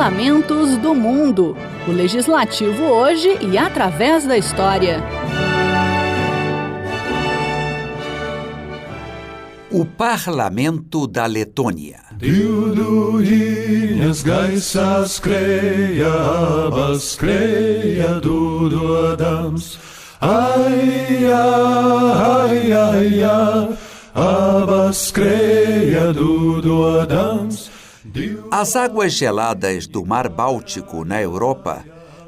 Parlamentos do Mundo. O legislativo hoje e através da história. O Parlamento da Letônia. Divdujiņas gaisā skrēja, abas skrēja dūdodams. Ai, ai, ai, ai, abas skrēja dūdodams. As águas geladas do Mar Báltico, na Europa,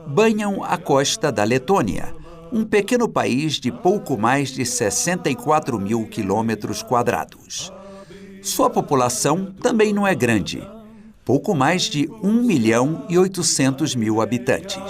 banham a costa da Letônia, um pequeno país de pouco mais de 64 mil quilômetros quadrados. Sua população também não é grande, pouco mais de 1.800.000 habitantes.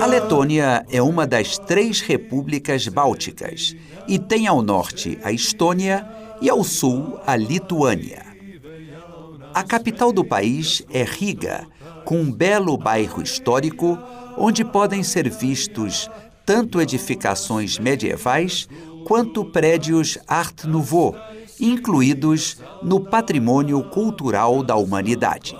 A Letônia é uma das 3 repúblicas bálticas e tem ao norte a Estônia e ao sul a Lituânia. A capital do país é Riga, com um belo bairro histórico onde podem ser vistos tanto edificações medievais quanto prédios Art Nouveau, incluídos no Patrimônio Cultural da Humanidade.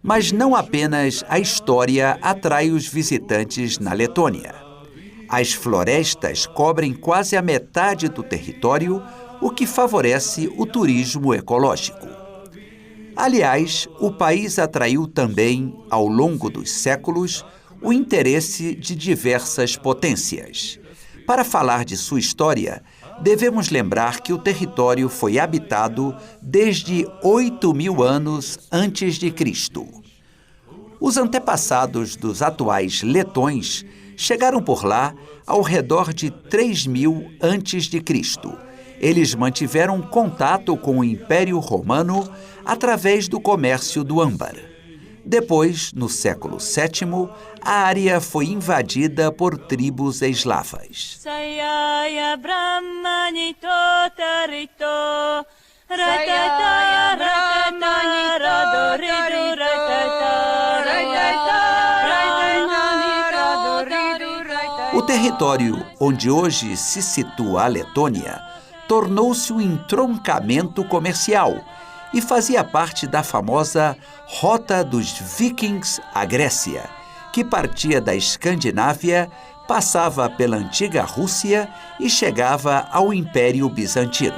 Mas não apenas a história atrai os visitantes na Letônia. As florestas cobrem quase a metade do território, o que favorece o turismo ecológico. Aliás, o país atraiu também, ao longo dos séculos, o interesse de diversas potências. Para falar de sua história, devemos lembrar que o território foi habitado desde 8.000 anos antes de Cristo. Os antepassados dos atuais letões chegaram por lá ao redor de 3.000 antes de Cristo. Eles mantiveram contato com o Império Romano através do comércio do âmbar. Depois, no século VII, a área foi invadida por tribos eslavas. O território onde hoje se situa a Letônia tornou-se um entroncamento comercial e fazia parte da famosa Rota dos Vikings à Grécia, que partia da Escandinávia, passava pela antiga Rússia e chegava ao Império Bizantino.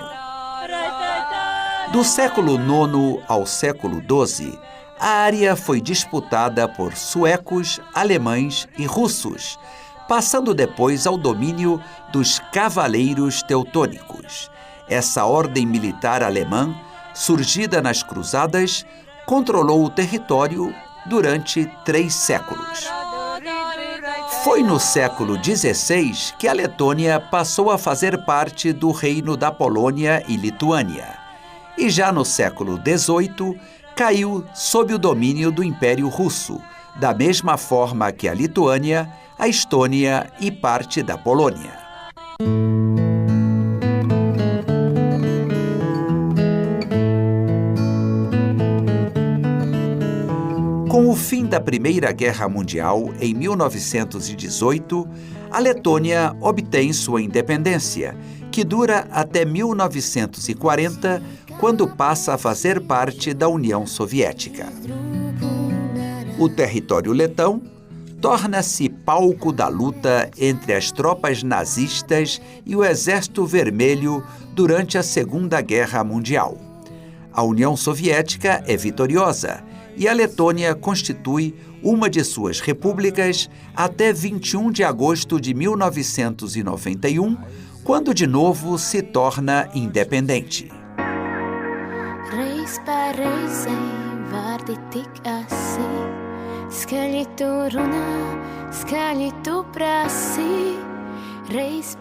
Do século IX ao século XII, a área foi disputada por suecos, alemães e russos, passando depois ao domínio dos Cavaleiros Teutônicos. Essa ordem militar alemã, surgida nas Cruzadas, controlou o território durante 3 séculos. Foi no século XVI que a Letônia passou a fazer parte do Reino da Polônia e Lituânia. E já no século XVIII, caiu sob o domínio do Império Russo, da mesma forma que a Lituânia, a Estônia e parte da Polônia. Com o fim da Primeira Guerra Mundial, em 1918, a Letônia obtém sua independência, que dura até 1940, quando passa a fazer parte da União Soviética. O território letão torna-se palco da luta entre as tropas nazistas e o Exército Vermelho durante a Segunda Guerra Mundial. A União Soviética é vitoriosa e a Letônia constitui uma de suas repúblicas até 21 de agosto de 1991, quando de novo se torna independente. Reiz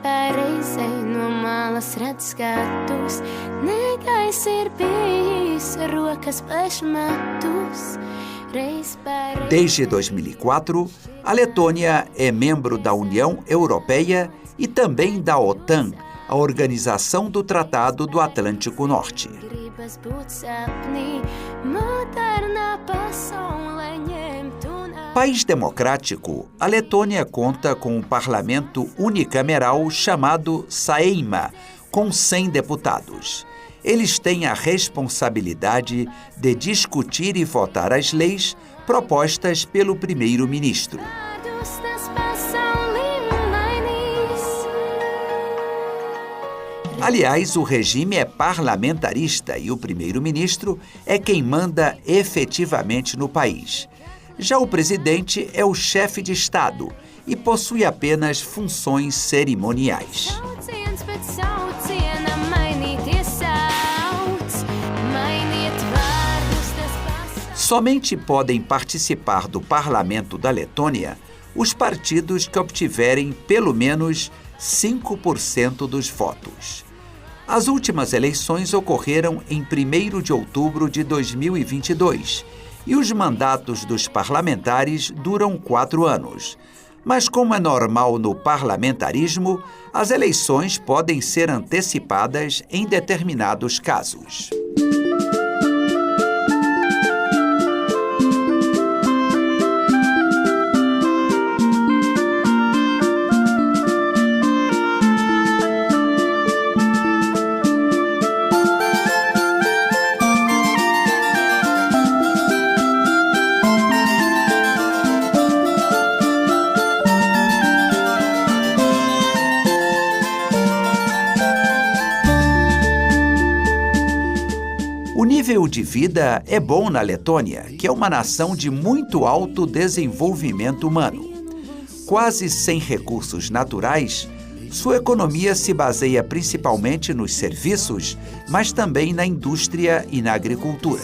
pa reizei no malas redz skatus, negais ir bijis, rokas plešmatus. Desde 2004, a Letônia é membro da União Europeia e também da OTAN, a Organização do Tratado do Atlântico Norte. País democrático, a Letônia conta com um parlamento unicameral chamado Saeima, com 100 deputados. Eles têm a responsabilidade de discutir e votar as leis propostas pelo primeiro-ministro. Aliás, o regime é parlamentarista e o primeiro-ministro é quem manda efetivamente no país. Já o presidente é o chefe de Estado e possui apenas funções cerimoniais. Somente podem participar do parlamento da Letônia os partidos que obtiverem pelo menos 5% dos votos. As últimas eleições ocorreram em 1º de outubro de 2022 e os mandatos dos parlamentares duram 4 anos. Mas, como é normal no parlamentarismo, as eleições podem ser antecipadas em determinados casos. O nível de vida é bom na Letônia, que é uma nação de muito alto desenvolvimento humano. Quase sem recursos naturais, sua economia se baseia principalmente nos serviços, mas também na indústria e na agricultura.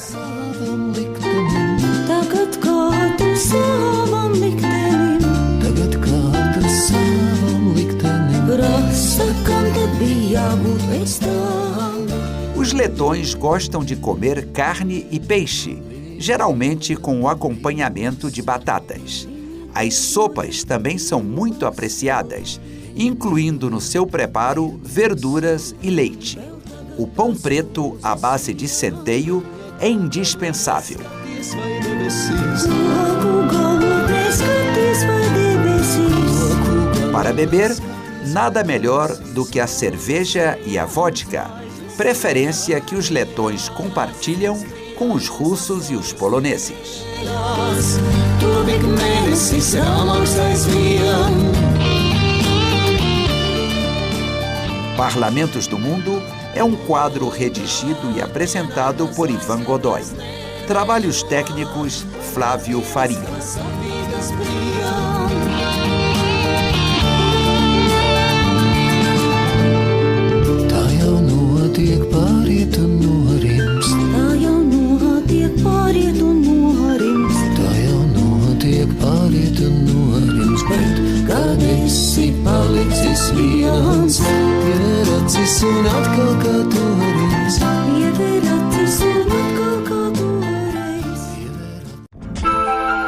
Os letões gostam de comer carne e peixe, geralmente com o acompanhamento de batatas. As sopas também são muito apreciadas, incluindo no seu preparo verduras e leite. O pão preto à base de centeio é indispensável. Para beber, nada melhor do que a cerveja e a vodka, preferência que os letões compartilham com os russos e os poloneses. Parlamentos do Mundo é um quadro redigido e apresentado por Ivan Godoy. Trabalhos técnicos, Flávio Faria.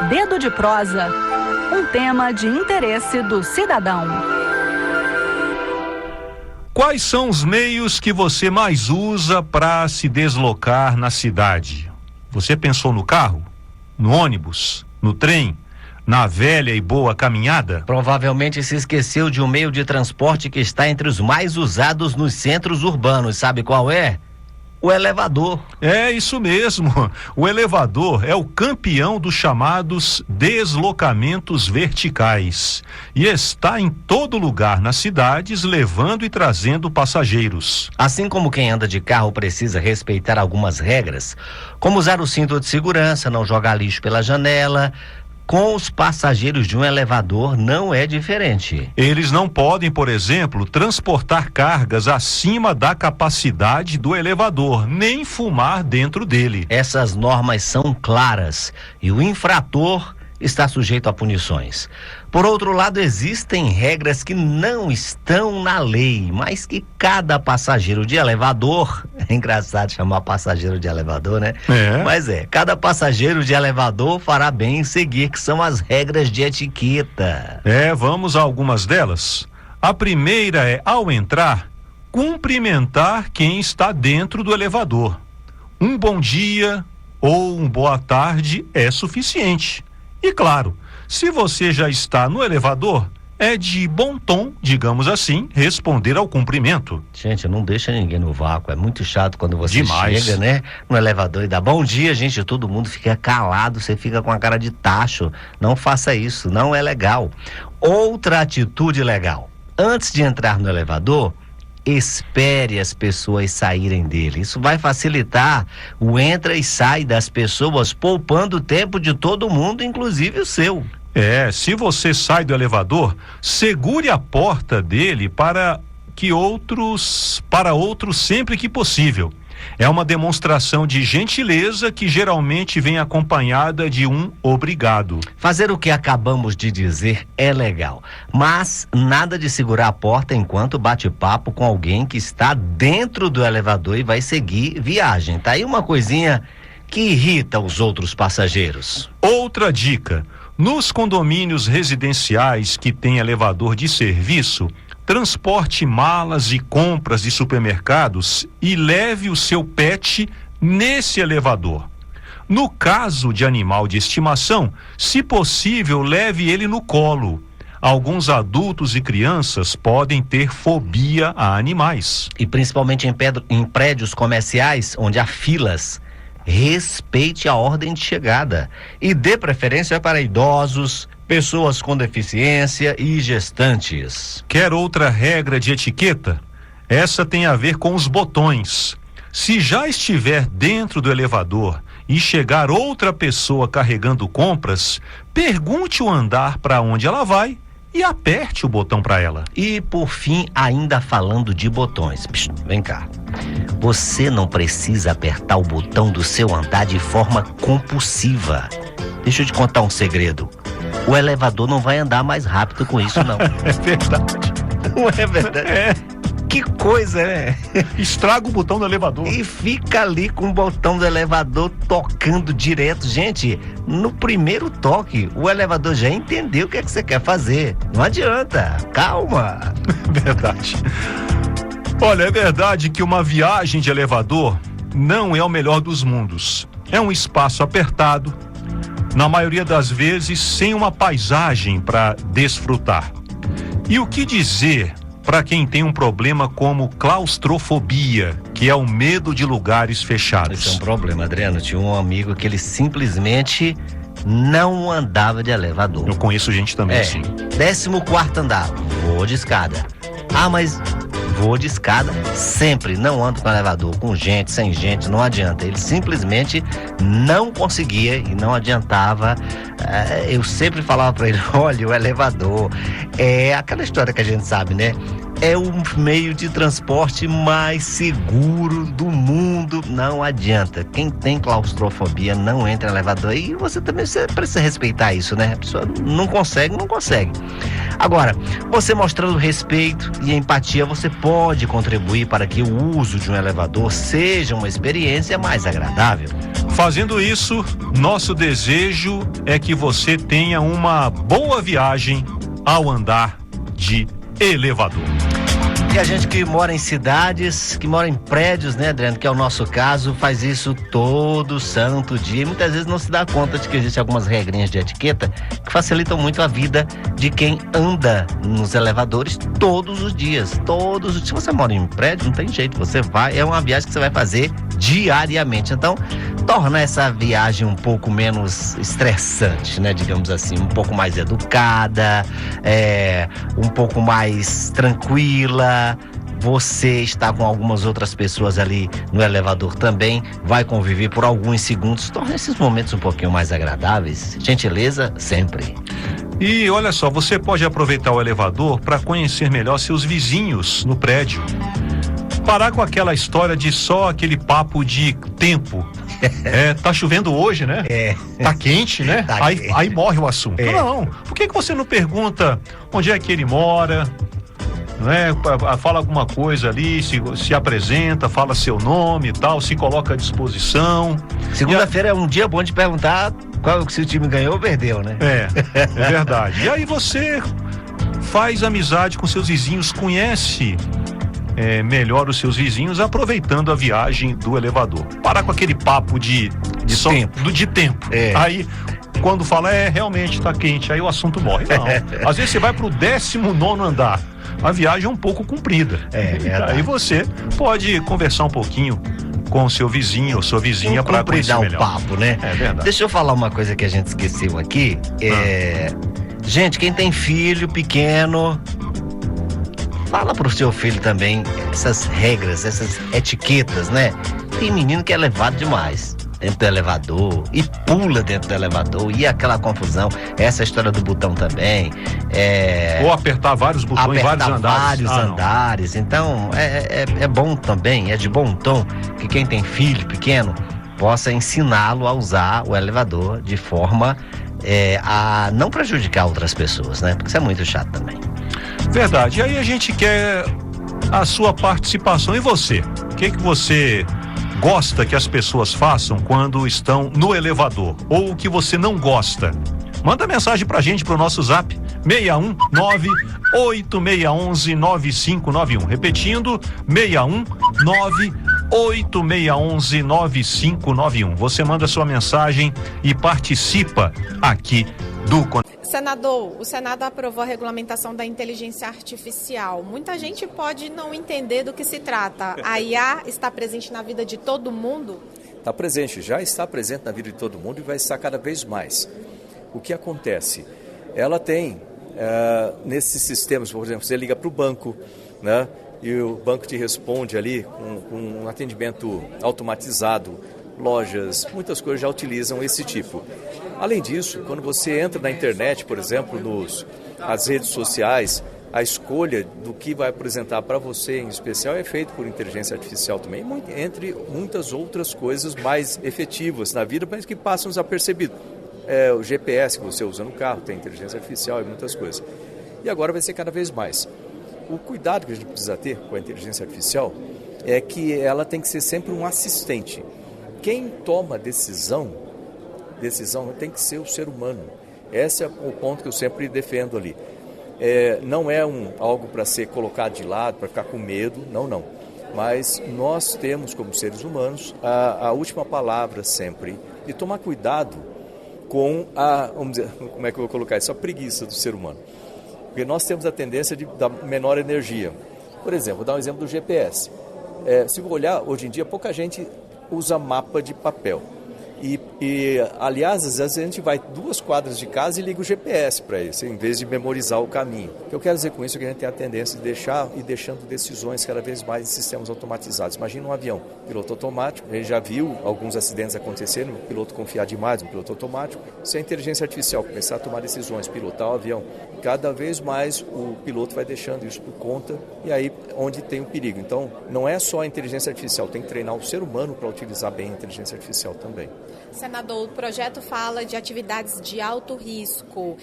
Dedo de prosa, um tema de interesse do cidadão. Quais são os meios que você mais usa para se deslocar na cidade? Você pensou no carro? No ônibus? No trem? Na velha e boa caminhada? Provavelmente se esqueceu de um meio de transporte que está entre os mais usados nos centros urbanos. Sabe qual é? O elevador. É isso mesmo. O elevador é o campeão dos chamados deslocamentos verticais e está em todo lugar nas cidades, levando e trazendo passageiros. Assim como quem anda de carro precisa respeitar algumas regras, como usar o cinto de segurança, não jogar lixo pela janela, com os passageiros de um elevador não é diferente. Eles não podem, por exemplo, transportar cargas acima da capacidade do elevador, nem fumar dentro dele. Essas normas são claras e o infrator está sujeito a punições. Por outro lado, existem regras que não estão na lei, mas que cada passageiro de elevador, é engraçado chamar passageiro de elevador, né? Mas cada passageiro de elevador fará bem em seguir, que são as regras de etiqueta. Vamos a algumas delas. A primeira é, ao entrar, cumprimentar quem está dentro do elevador. Um bom dia ou um boa tarde é suficiente. E claro, se você já está no elevador, é de bom tom, digamos assim, responder ao cumprimento. Gente, não deixa ninguém no vácuo. É muito chato quando você Demais. chega, né, no elevador e dá bom dia, gente. Todo mundo fica calado, você fica com a cara de tacho. Não faça isso, não é legal. Outra atitude legal: antes de entrar no elevador, espere as pessoas saírem dele. Isso vai facilitar o entra e sai das pessoas, poupando o tempo de todo mundo, inclusive o seu. Se você sai do elevador, segure a porta dele para outros sempre que possível. É uma demonstração de gentileza que geralmente vem acompanhada de um obrigado. Fazer o que acabamos de dizer é legal, mas nada de segurar a porta enquanto bate papo com alguém que está dentro do elevador e vai seguir viagem. Tá aí uma coisinha que irrita os outros passageiros. Outra dica: nos condomínios residenciais que têm elevador de serviço, transporte malas e compras de supermercados e leve o seu pet nesse elevador. No caso de animal de estimação, se possível, leve ele no colo. Alguns adultos e crianças podem ter fobia a animais. E principalmente em prédios comerciais, onde há filas, respeite a ordem de chegada e dê preferência para idosos, pessoas com deficiência e gestantes. Quer outra regra de etiqueta? Essa tem a ver com os botões. Se já estiver dentro do elevador e chegar outra pessoa carregando compras, pergunte o andar para onde ela vai e aperte o botão para ela. E por fim, ainda falando de botões, vem cá. Você não precisa apertar o botão do seu andar de forma compulsiva. Deixa eu te contar um segredo. O elevador não vai andar mais rápido com isso, não. É verdade. Não é verdade? Que coisa, né? Estraga o botão do elevador. E fica ali com o botão do elevador tocando direto. Gente, no primeiro toque, o elevador já entendeu o que é que você quer fazer. Não adianta, calma. Verdade. Olha, é verdade que uma viagem de elevador não é o melhor dos mundos. É um espaço apertado, na maioria das vezes sem uma paisagem para desfrutar. E o que dizer para quem tem um problema como claustrofobia, que é o medo de lugares fechados? Isso é um problema, Adriano. Tinha um amigo que ele simplesmente não andava de elevador. Eu conheço gente também assim. 14º andar, vou de escada. Ah, mas vou de escada sempre, não ando com elevador, com gente, sem gente, não adianta. Ele simplesmente não conseguia e não adiantava. Eu sempre falava para ele: olha, o elevador é aquela história que a gente sabe, né? É o meio de transporte mais seguro do mundo. Não adianta. Quem tem claustrofobia não entra em elevador. E você também precisa respeitar isso, né? A pessoa não consegue. Agora, você mostrando respeito e empatia, você pode contribuir para que o uso de um elevador seja uma experiência mais agradável. Fazendo isso, nosso desejo é que você tenha uma boa viagem ao andar de elevador. E a gente que mora em cidades, que mora em prédios, né, Adriano, que é o nosso caso, faz isso todo santo dia. E muitas vezes não se dá conta de que existem algumas regrinhas de etiqueta que facilitam muito a vida de quem anda nos elevadores todos os dias. Se você mora em prédio, não tem jeito, você vai, é uma viagem que você vai fazer diariamente. Então, torna essa viagem um pouco menos estressante, né, digamos assim, um pouco mais educada, um pouco mais tranquila. Você está com algumas outras pessoas ali no elevador também, vai conviver por alguns segundos, torna esses momentos um pouquinho mais agradáveis. Gentileza sempre. E olha só, você pode aproveitar o elevador para conhecer melhor seus vizinhos no prédio. Parar com aquela história de só aquele papo de tempo. Tá chovendo hoje, né? Tá quente, né? Tá aí morre o assunto. Não, por que você não pergunta onde é que ele mora? Fala alguma coisa ali, se apresenta, fala seu nome e tal, se coloca à disposição. Segunda-feira é um dia bom de perguntar se o time ganhou ou perdeu, né? É verdade. E aí você faz amizade com seus vizinhos, conhece melhor os seus vizinhos aproveitando a viagem do elevador. Parar com aquele papo de tempo. Aí, quando fala, realmente está quente, aí o assunto morre. Não. Às vezes você vai para o 19º andar. A viagem é um pouco comprida. Aí você pode conversar um pouquinho com o seu vizinho ou sua vizinha para conhecer melhor. Dar um papo, né? É verdade. Deixa eu falar uma coisa que a gente esqueceu aqui. Gente, quem tem filho pequeno, fala pro seu filho também essas regras, essas etiquetas, né? Tem menino que é levado demais dentro do elevador e pula dentro do elevador e aquela confusão. Essa história do botão também. Ou apertar vários botões em vários andares. Então, é bom também, é de bom tom que quem tem filho pequeno possa ensiná-lo a usar o elevador de forma a não prejudicar outras pessoas, né? Porque isso é muito chato também. Verdade. E aí a gente quer a sua participação. E você? O que você gosta que as pessoas façam quando estão no elevador? Ou o que você não gosta? Manda mensagem pra gente pro nosso zap 619-8611-9591. Repetindo, 619-8611-9591. Você manda sua mensagem e participa aqui do... Senador, o Senado aprovou a regulamentação da inteligência artificial. Muita gente pode não entender do que se trata. A IA está presente na vida de todo mundo? Está presente, já está presente na vida de todo mundo e vai estar cada vez mais. O que acontece? Ela tem, nesses sistemas, por exemplo, você liga para o banco, né? E o banco te responde ali com um atendimento automatizado. Lojas, muitas coisas já utilizam esse tipo. Além disso, quando você entra na internet, por exemplo, nas redes sociais, a escolha do que vai apresentar para você em especial é feita por inteligência artificial também, entre muitas outras coisas mais efetivas na vida, mas que passam desapercebido. O GPS que você usa no carro tem inteligência artificial e muitas coisas. E agora vai ser cada vez mais. O cuidado que a gente precisa ter com a inteligência artificial é que ela tem que ser sempre um assistente. Quem toma decisão tem que ser o ser humano. Esse é o ponto que eu sempre defendo ali. Não é algo para ser colocado de lado, para ficar com medo, não. Mas nós temos, como seres humanos, a última palavra sempre. E tomar cuidado com vamos dizer, como é que eu vou colocar isso? A preguiça do ser humano. Porque nós temos a tendência da menor energia. Por exemplo, vou dar um exemplo do GPS. Se eu olhar, hoje em dia, pouca gente usa mapa de papel. Aliás, às vezes a gente vai 2 quadras de casa e liga o GPS para isso, em vez de memorizar o caminho. O que eu quero dizer com isso é que a gente tem a tendência de deixando decisões cada vez mais em sistemas automatizados. Imagina um avião, piloto automático, a gente já viu alguns acidentes acontecerem, o piloto confiar demais no piloto automático. Se a inteligência artificial começar a tomar decisões, pilotar o avião, cada vez mais o piloto vai deixando isso por conta e aí onde tem o perigo. Então, não é só a inteligência artificial, tem que treinar o ser humano para utilizar bem a inteligência artificial também. Senador, o projeto fala de atividades de alto risco.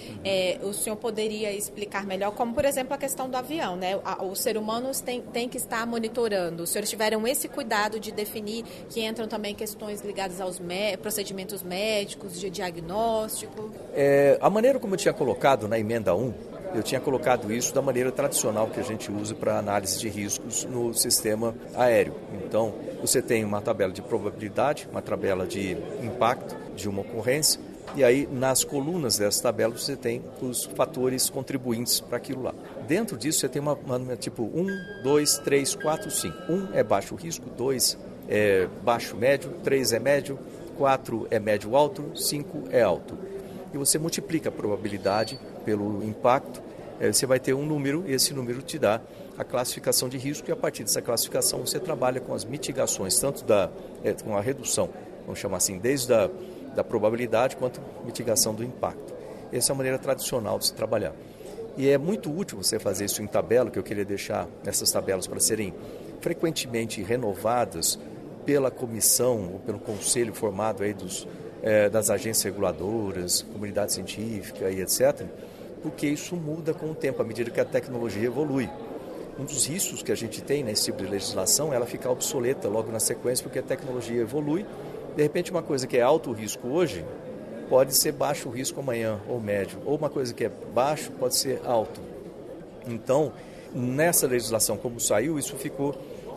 O senhor poderia explicar melhor, como, por exemplo, a questão do avião, né? Os seres humanos têm que estar monitorando. Os senhores tiveram esse cuidado de definir que entram também questões ligadas aos procedimentos médicos, de diagnóstico? A maneira como eu tinha colocado na emenda 1, eu tinha colocado isso da maneira tradicional que a gente usa para análise de riscos no sistema aéreo. Então, você tem uma tabela de probabilidade, uma tabela de impacto de uma ocorrência, e aí nas colunas dessa tabela você tem os fatores contribuintes para aquilo lá. Dentro disso você tem uma tipo 1, 2, 3, 4, 5. 1 é baixo risco, 2 é baixo médio, 3 é médio, 4 é médio alto, 5 é alto. E você multiplica a probabilidade pelo impacto, você vai ter um número e esse número te dá a classificação de risco e a partir dessa classificação você trabalha com as mitigações, tanto com a redução, vamos chamar assim, desde da probabilidade quanto mitigação do impacto. Essa é a maneira tradicional de se trabalhar. E é muito útil você fazer isso em tabela, que eu queria deixar essas tabelas para serem frequentemente renovadas pela comissão ou pelo conselho formado aí das agências reguladoras, comunidade científica e etc., porque isso muda com o tempo, à medida que a tecnologia evolui. Um dos riscos que a gente tem nesse tipo de legislação é ela ficar obsoleta logo na sequência, porque a tecnologia evolui. De repente, uma coisa que é alto risco hoje pode ser baixo risco amanhã, ou médio. Ou uma coisa que é baixo pode ser alto. Então, nessa legislação como saiu, isso ficou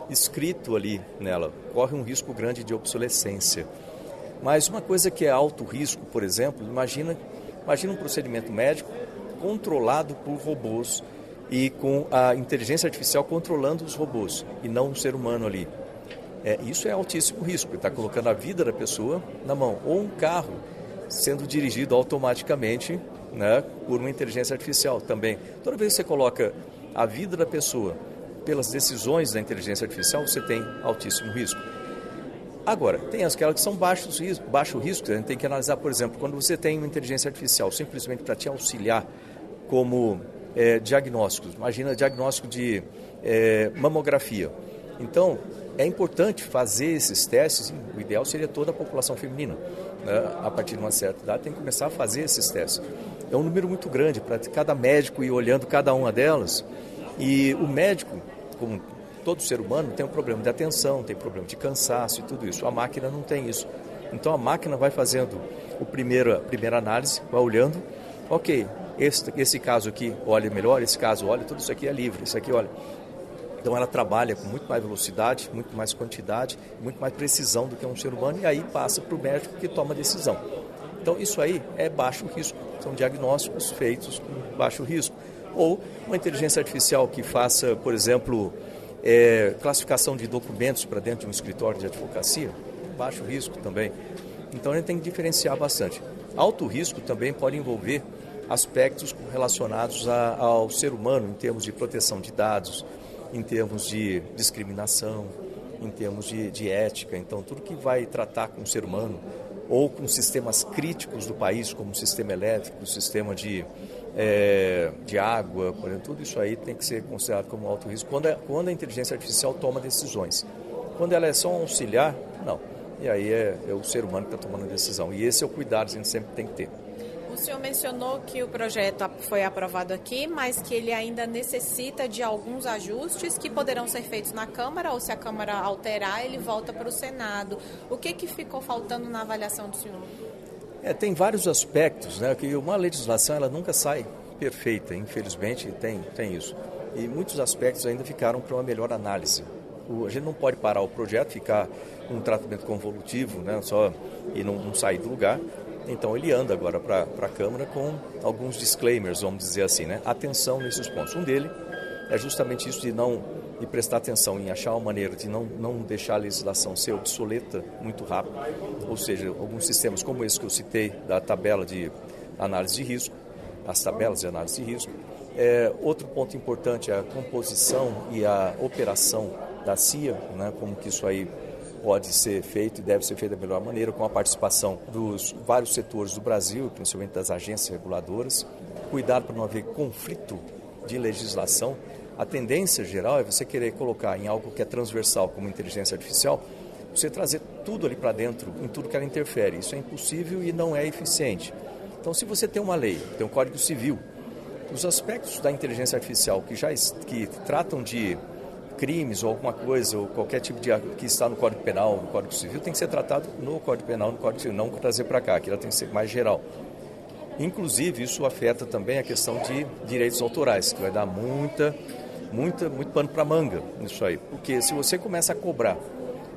escrito ali nela. Corre um risco grande de obsolescência. Mas uma coisa que é alto risco, por exemplo, imagina um procedimento médico controlado por robôs e com a inteligência artificial controlando os robôs e não um ser humano ali. Isso é altíssimo risco, está colocando a vida da pessoa na mão. Ou um carro sendo dirigido automaticamente, né, por uma inteligência artificial também. Toda vez que você coloca a vida da pessoa pelas decisões da inteligência artificial, você tem altíssimo risco. Agora, tem aquelas que são baixo risco, a gente tem que analisar, por exemplo, quando você tem uma inteligência artificial simplesmente para te auxiliar como diagnósticos, imagina diagnóstico de mamografia. Então, é importante fazer esses testes, o ideal seria toda a população feminina, né? A partir de uma certa idade tem que começar a fazer esses testes. É um número muito grande para cada médico ir olhando cada uma delas, e o médico, como todo ser humano, tem um problema de atenção, tem problema de cansaço e tudo isso. A máquina não tem isso. Então a máquina vai fazendo a primeira análise, vai olhando, ok, esse caso aqui olha melhor, esse caso olha, tudo isso aqui é livre, isso aqui olha. Então ela trabalha com muito mais velocidade, muito mais quantidade, muito mais precisão do que um ser humano, e aí passa para o médico que toma a decisão. Então isso aí é baixo risco, são diagnósticos feitos com baixo risco. Ou uma inteligência artificial que faça, por exemplo, classificação de documentos para dentro de um escritório de advocacia, baixo risco também. Então a gente tem que diferenciar bastante. Alto risco também pode envolver aspectos relacionados ao ser humano, em termos de proteção de dados, em termos de discriminação, em termos de ética. Então tudo que vai tratar com o ser humano ou com sistemas críticos do país, como o sistema elétrico, o sistema de água, por exemplo, tudo isso aí tem que ser considerado como alto risco quando a inteligência artificial toma decisões. Quando ela é só um auxiliar, não. E aí é o ser humano que está tomando a decisão. E esse é o cuidado que a gente sempre tem que ter. O senhor mencionou que o projeto foi aprovado aqui, mas que ele ainda necessita de alguns ajustes que poderão ser feitos na Câmara, ou se a Câmara alterar, ele volta para o Senado. O que ficou faltando na avaliação do senhor? Tem vários aspectos, né? Que uma legislação ela nunca sai perfeita, infelizmente tem isso. E muitos aspectos ainda ficaram para uma melhor análise. A gente não pode parar o projeto, ficar um tratamento convolutivo, né? Só e não sair do lugar. Então ele anda agora para a Câmara com alguns disclaimers, vamos dizer assim, né? Atenção nesses pontos. Um dele é justamente isso de prestar atenção em achar uma maneira de não deixar a legislação ser obsoleta muito rápido. Ou seja, alguns sistemas como esse que eu citei, da tabela de análise de risco, as tabelas de análise de risco. Outro ponto importante é a composição e a operação da CIA, né? Como que isso aí pode ser feito e deve ser feito da melhor maneira, com a participação dos vários setores do Brasil, principalmente das agências reguladoras. Cuidado para não haver conflito de legislação. A tendência geral é você querer colocar em algo que é transversal, como inteligência artificial, você trazer tudo ali para dentro, em tudo que ela interfere. Isso é impossível e não é eficiente. Então, se você tem uma lei, tem um Código Civil, os aspectos da inteligência artificial que tratam de crimes ou alguma coisa, ou qualquer tipo de que está no Código Penal, no Código Civil, tem que ser tratado no Código Penal, no Código Civil, não trazer para cá, aquilo tem que ser mais geral. Inclusive, isso afeta também a questão de direitos autorais, que vai dar muito pano para manga nisso aí. Porque se você começa a cobrar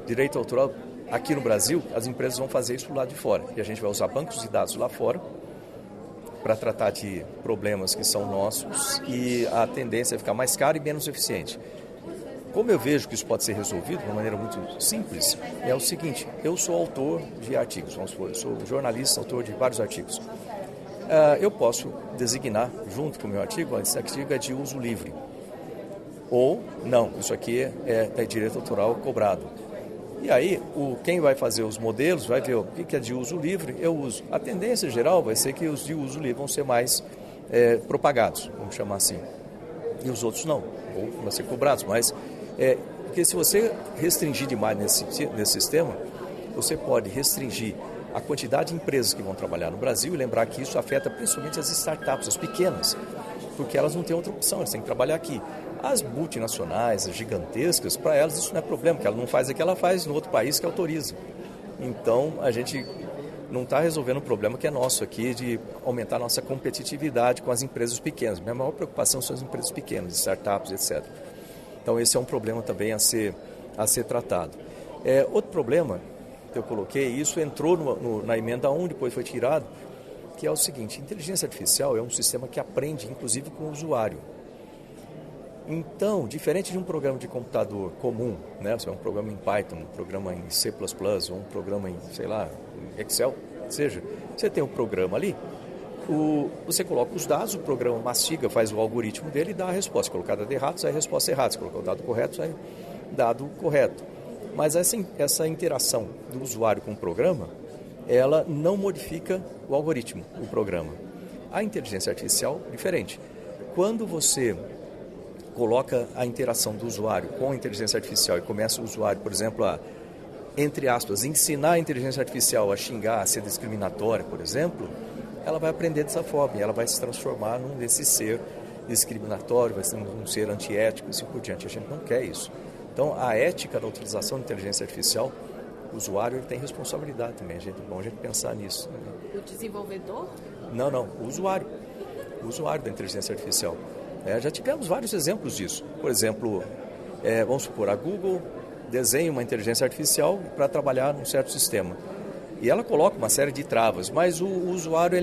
direito autoral aqui no Brasil, as empresas vão fazer isso lá de fora. E a gente vai usar bancos de dados lá fora para tratar de problemas que são nossos, e a tendência é ficar mais caro e menos eficiente. Como eu vejo que isso pode ser resolvido de uma maneira muito simples, é o seguinte: eu sou autor de artigos, vamos supor, eu sou jornalista, autor de vários artigos. Eu posso designar, junto com o meu artigo, esse artigo é de uso livre. Ou, não, isso aqui é direito autoral cobrado. E aí, quem vai fazer os modelos vai ver o que é de uso livre, eu uso. A tendência geral vai ser que os de uso livre vão ser mais propagados, vamos chamar assim. E os outros não, ou vão ser cobrados. Mas, porque se você restringir demais nesse sistema, você pode restringir a quantidade de empresas que vão trabalhar no Brasil, e lembrar que isso afeta principalmente as startups, as pequenas, porque elas não têm outra opção, elas têm que trabalhar aqui. As multinacionais, as gigantescas, para elas isso não é problema, porque ela não faz aqui, ela faz no outro país que autoriza. Então, a gente não está resolvendo um problema que é nosso aqui, de aumentar a nossa competitividade com as empresas pequenas. Minha maior preocupação são as empresas pequenas, startups, etc. Então esse é um problema também a ser tratado. Outro problema que eu coloquei, isso entrou na emenda 1, depois foi tirado, que é o seguinte: inteligência artificial é um sistema que aprende inclusive com o usuário. Então, diferente de um programa de computador comum, né? Você é um programa em Python, um programa em C++, ou um programa em, Excel, seja, você tem um programa ali, você coloca os dados, o programa mastiga, faz o algoritmo dele e dá a resposta. Se colocar dado errado, sai a resposta errada. Se colocar o dado correto, sai dado correto. Mas essa interação do usuário com o programa, ela não modifica o algoritmo, o programa. A inteligência artificial, diferente. Quando você coloca a interação do usuário com a inteligência artificial e começa o usuário, por exemplo, a, entre aspas, ensinar a inteligência artificial a xingar, a ser discriminatória, por exemplo, ela vai aprender dessa forma e ela vai se transformar nesse ser discriminatório, vai ser um ser antiético e assim por diante. A gente não quer isso. Então, a ética da utilização da inteligência artificial, o usuário ele tem responsabilidade também. É bom a gente pensar nisso. O desenvolvedor? Não, o usuário da inteligência artificial. Já tivemos vários exemplos disso. Por exemplo, vamos supor, a Google desenha uma inteligência artificial para trabalhar num certo sistema. E ela coloca uma série de travas, mas o usuário,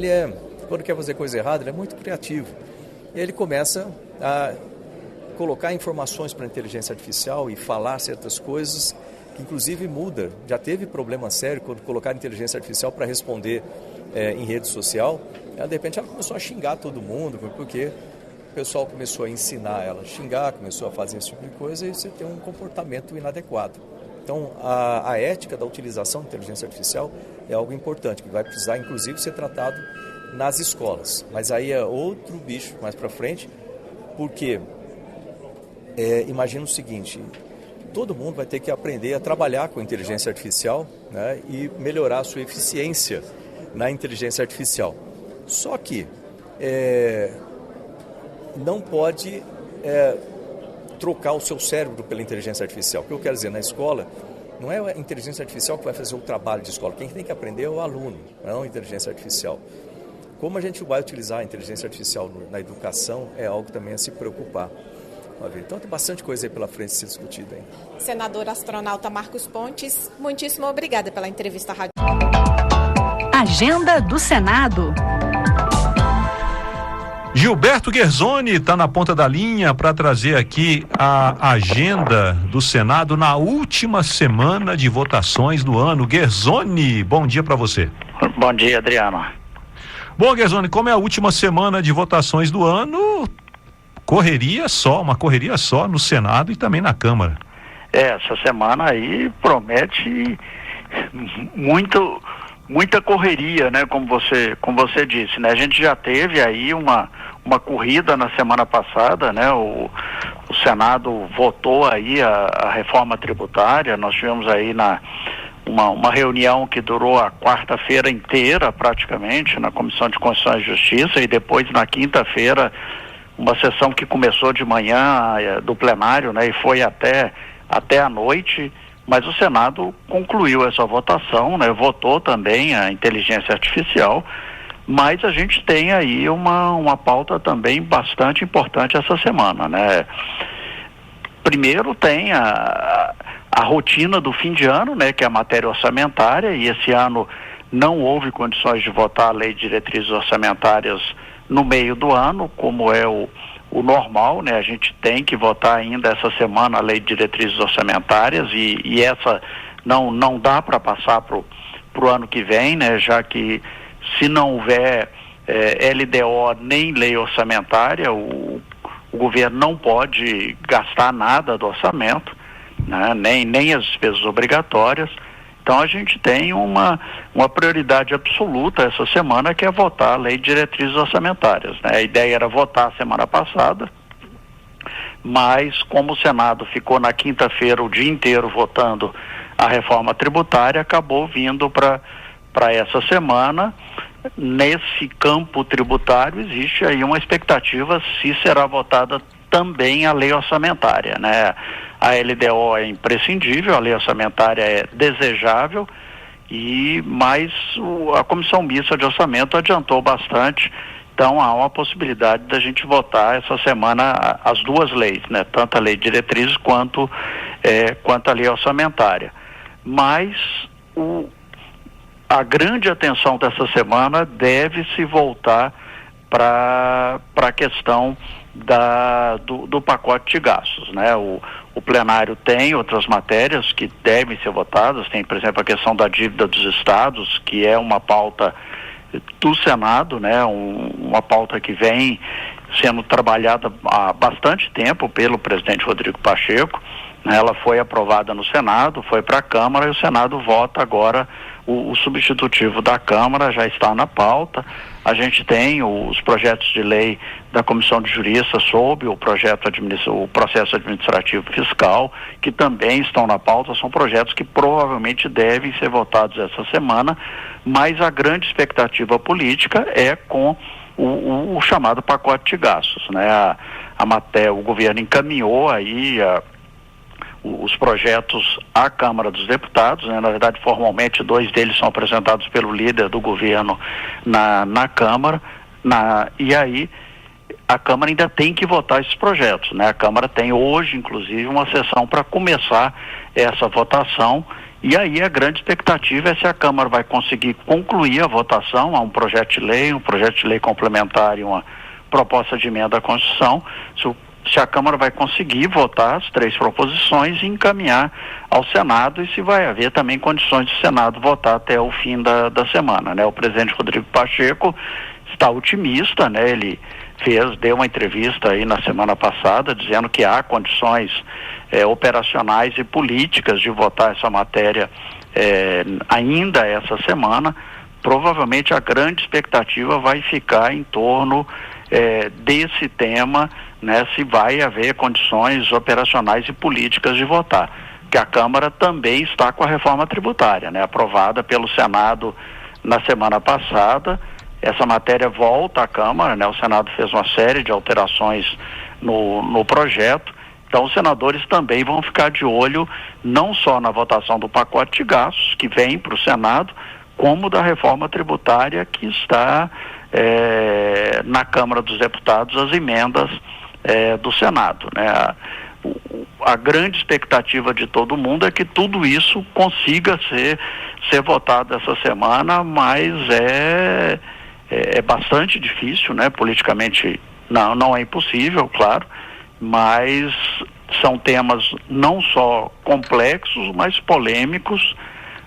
quando quer fazer coisa errada, ele é muito criativo. E ele começa a colocar informações para a inteligência artificial e falar certas coisas que inclusive muda. Já teve problema sério quando colocaram inteligência artificial para responder em rede social. De repente ela começou a xingar todo mundo, porque o pessoal começou a ensinar ela a xingar, começou a fazer esse tipo de coisa e você tem um comportamento inadequado. Então, a ética da utilização da inteligência artificial é algo importante, que vai precisar, inclusive, ser tratado nas escolas. Mas aí é outro bicho mais para frente, porque imagina o seguinte: todo mundo vai ter que aprender a trabalhar com a inteligência artificial, né, e melhorar a sua eficiência na inteligência artificial. Só que não pode trocar o seu cérebro pela inteligência artificial. O que eu quero dizer, na escola, não é a inteligência artificial que vai fazer o trabalho de escola. Quem tem que aprender é o aluno, não a inteligência artificial. Como a gente vai utilizar a inteligência artificial na educação é algo também a se preocupar. Então tem bastante coisa aí pela frente a ser discutida. Senador astronauta Marcos Pontes, muitíssimo obrigada pela entrevista à Rádio. Agenda do Senado. Gilberto Guerzoni está na ponta da linha para trazer aqui a agenda do Senado na última semana de votações do ano. Guerzoni, bom dia para você. Bom dia, Adriano. Bom, Guerzoni, como é a última semana de votações do ano, uma correria só no Senado e também na Câmara. Essa semana aí promete muita correria, né? Como você disse, né? A gente já teve aí uma corrida na semana passada, né? O Senado votou aí a reforma tributária. Nós tivemos aí uma reunião que durou a quarta-feira inteira praticamente na Comissão de Constituição e Justiça, e depois na quinta-feira uma sessão que começou de manhã do plenário, né? E foi até a noite. Mas o Senado concluiu essa votação, né? Votou também a inteligência artificial, mas a gente tem aí uma pauta também bastante importante essa semana, né? Primeiro tem a rotina do fim de ano, né? Que é a matéria orçamentária, e esse ano não houve condições de votar a Lei de Diretrizes Orçamentárias no meio do ano, como é o normal, né? A gente tem que votar ainda essa semana a Lei de Diretrizes Orçamentárias e essa não dá para passar pro ano que vem, né? Já que se não houver LDO nem lei orçamentária, o governo não pode gastar nada do orçamento, né? Nem as despesas obrigatórias. Então a gente tem uma prioridade absoluta essa semana, que é votar a Lei de Diretrizes Orçamentárias, né? A ideia era votar semana passada, mas como o Senado ficou na quinta-feira o dia inteiro votando a reforma tributária, acabou vindo para essa semana. Nesse campo tributário existe aí uma expectativa se será votada também a lei orçamentária, né? A LDO é imprescindível, a lei orçamentária é desejável, Mas a Comissão Mista de Orçamento adiantou bastante, então há uma possibilidade da gente votar essa semana as duas leis, né? Tanto a lei de diretrizes quanto a lei orçamentária. Mas a grande atenção dessa semana deve se voltar para a questão do pacote de gastos, né? O plenário tem outras matérias que devem ser votadas, tem, por exemplo, a questão da dívida dos estados, que é uma pauta do Senado, né? Uma pauta que vem sendo trabalhada há bastante tempo pelo presidente Rodrigo Pacheco, né? Ela foi aprovada no Senado, foi para a Câmara e o Senado vota agora o substitutivo da Câmara, já está na pauta. A gente tem os projetos de lei da Comissão de Justiça sobre o processo administrativo fiscal, que também estão na pauta, são projetos que provavelmente devem ser votados essa semana, mas a grande expectativa política é com o chamado pacote de gastos, né? O governo encaminhou aí os projetos à Câmara dos Deputados, né? Na verdade, formalmente, 2 deles são apresentados pelo líder do governo na Câmara, e aí a Câmara ainda tem que votar esses projetos, né? A Câmara tem hoje, inclusive, uma sessão para começar essa votação, e aí a grande expectativa é se a Câmara vai conseguir concluir a votação. Há um projeto de lei complementar e uma proposta de emenda à Constituição. Se a Câmara vai conseguir votar as 3 proposições e encaminhar ao Senado, e se vai haver também condições do Senado votar até o fim da semana, né? O presidente Rodrigo Pacheco está otimista, né? Ele deu uma entrevista aí na semana passada dizendo que há condições operacionais e políticas de votar essa matéria ainda essa semana. Provavelmente a grande expectativa vai ficar em torno desse tema, né? Se vai haver condições operacionais e políticas de votar. Que a Câmara também está com a reforma tributária, né? Aprovada pelo Senado na semana passada. Essa matéria volta à Câmara, né? O Senado fez uma série de alterações no projeto. Então os senadores também vão ficar de olho não só na votação do pacote de gastos que vem para o Senado, como da reforma tributária que está na Câmara dos Deputados, as emendas do Senado, né? A grande expectativa de todo mundo é que tudo isso consiga ser votado essa semana, mas é bastante difícil, né? Politicamente não é impossível, claro, mas são temas não só complexos, mas polêmicos.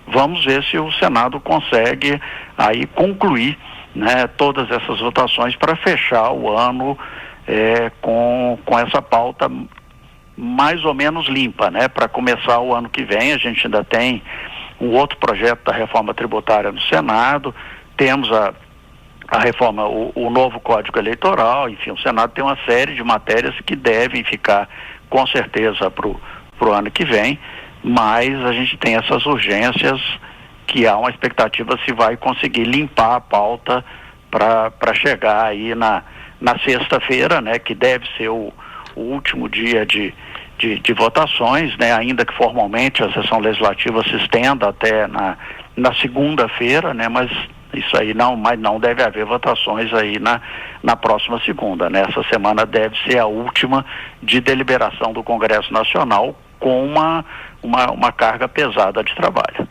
Vamos ver se o Senado consegue aí concluir, né, todas essas votações para fechar o ano com essa pauta mais ou menos limpa, né? Para começar o ano que vem. A gente ainda tem um outro projeto da reforma tributária no Senado, temos a reforma, o novo Código Eleitoral, enfim, o Senado tem uma série de matérias que devem ficar com certeza para o ano que vem, mas a gente tem essas urgências que há uma expectativa se vai conseguir limpar a pauta para chegar aí na sexta-feira, né, que deve ser o último dia de votações, né, ainda que formalmente a sessão legislativa se estenda até na segunda-feira, né, mas isso aí não deve haver votações aí na próxima segunda, né? Essa semana deve ser a última de deliberação do Congresso Nacional com uma carga pesada de trabalho.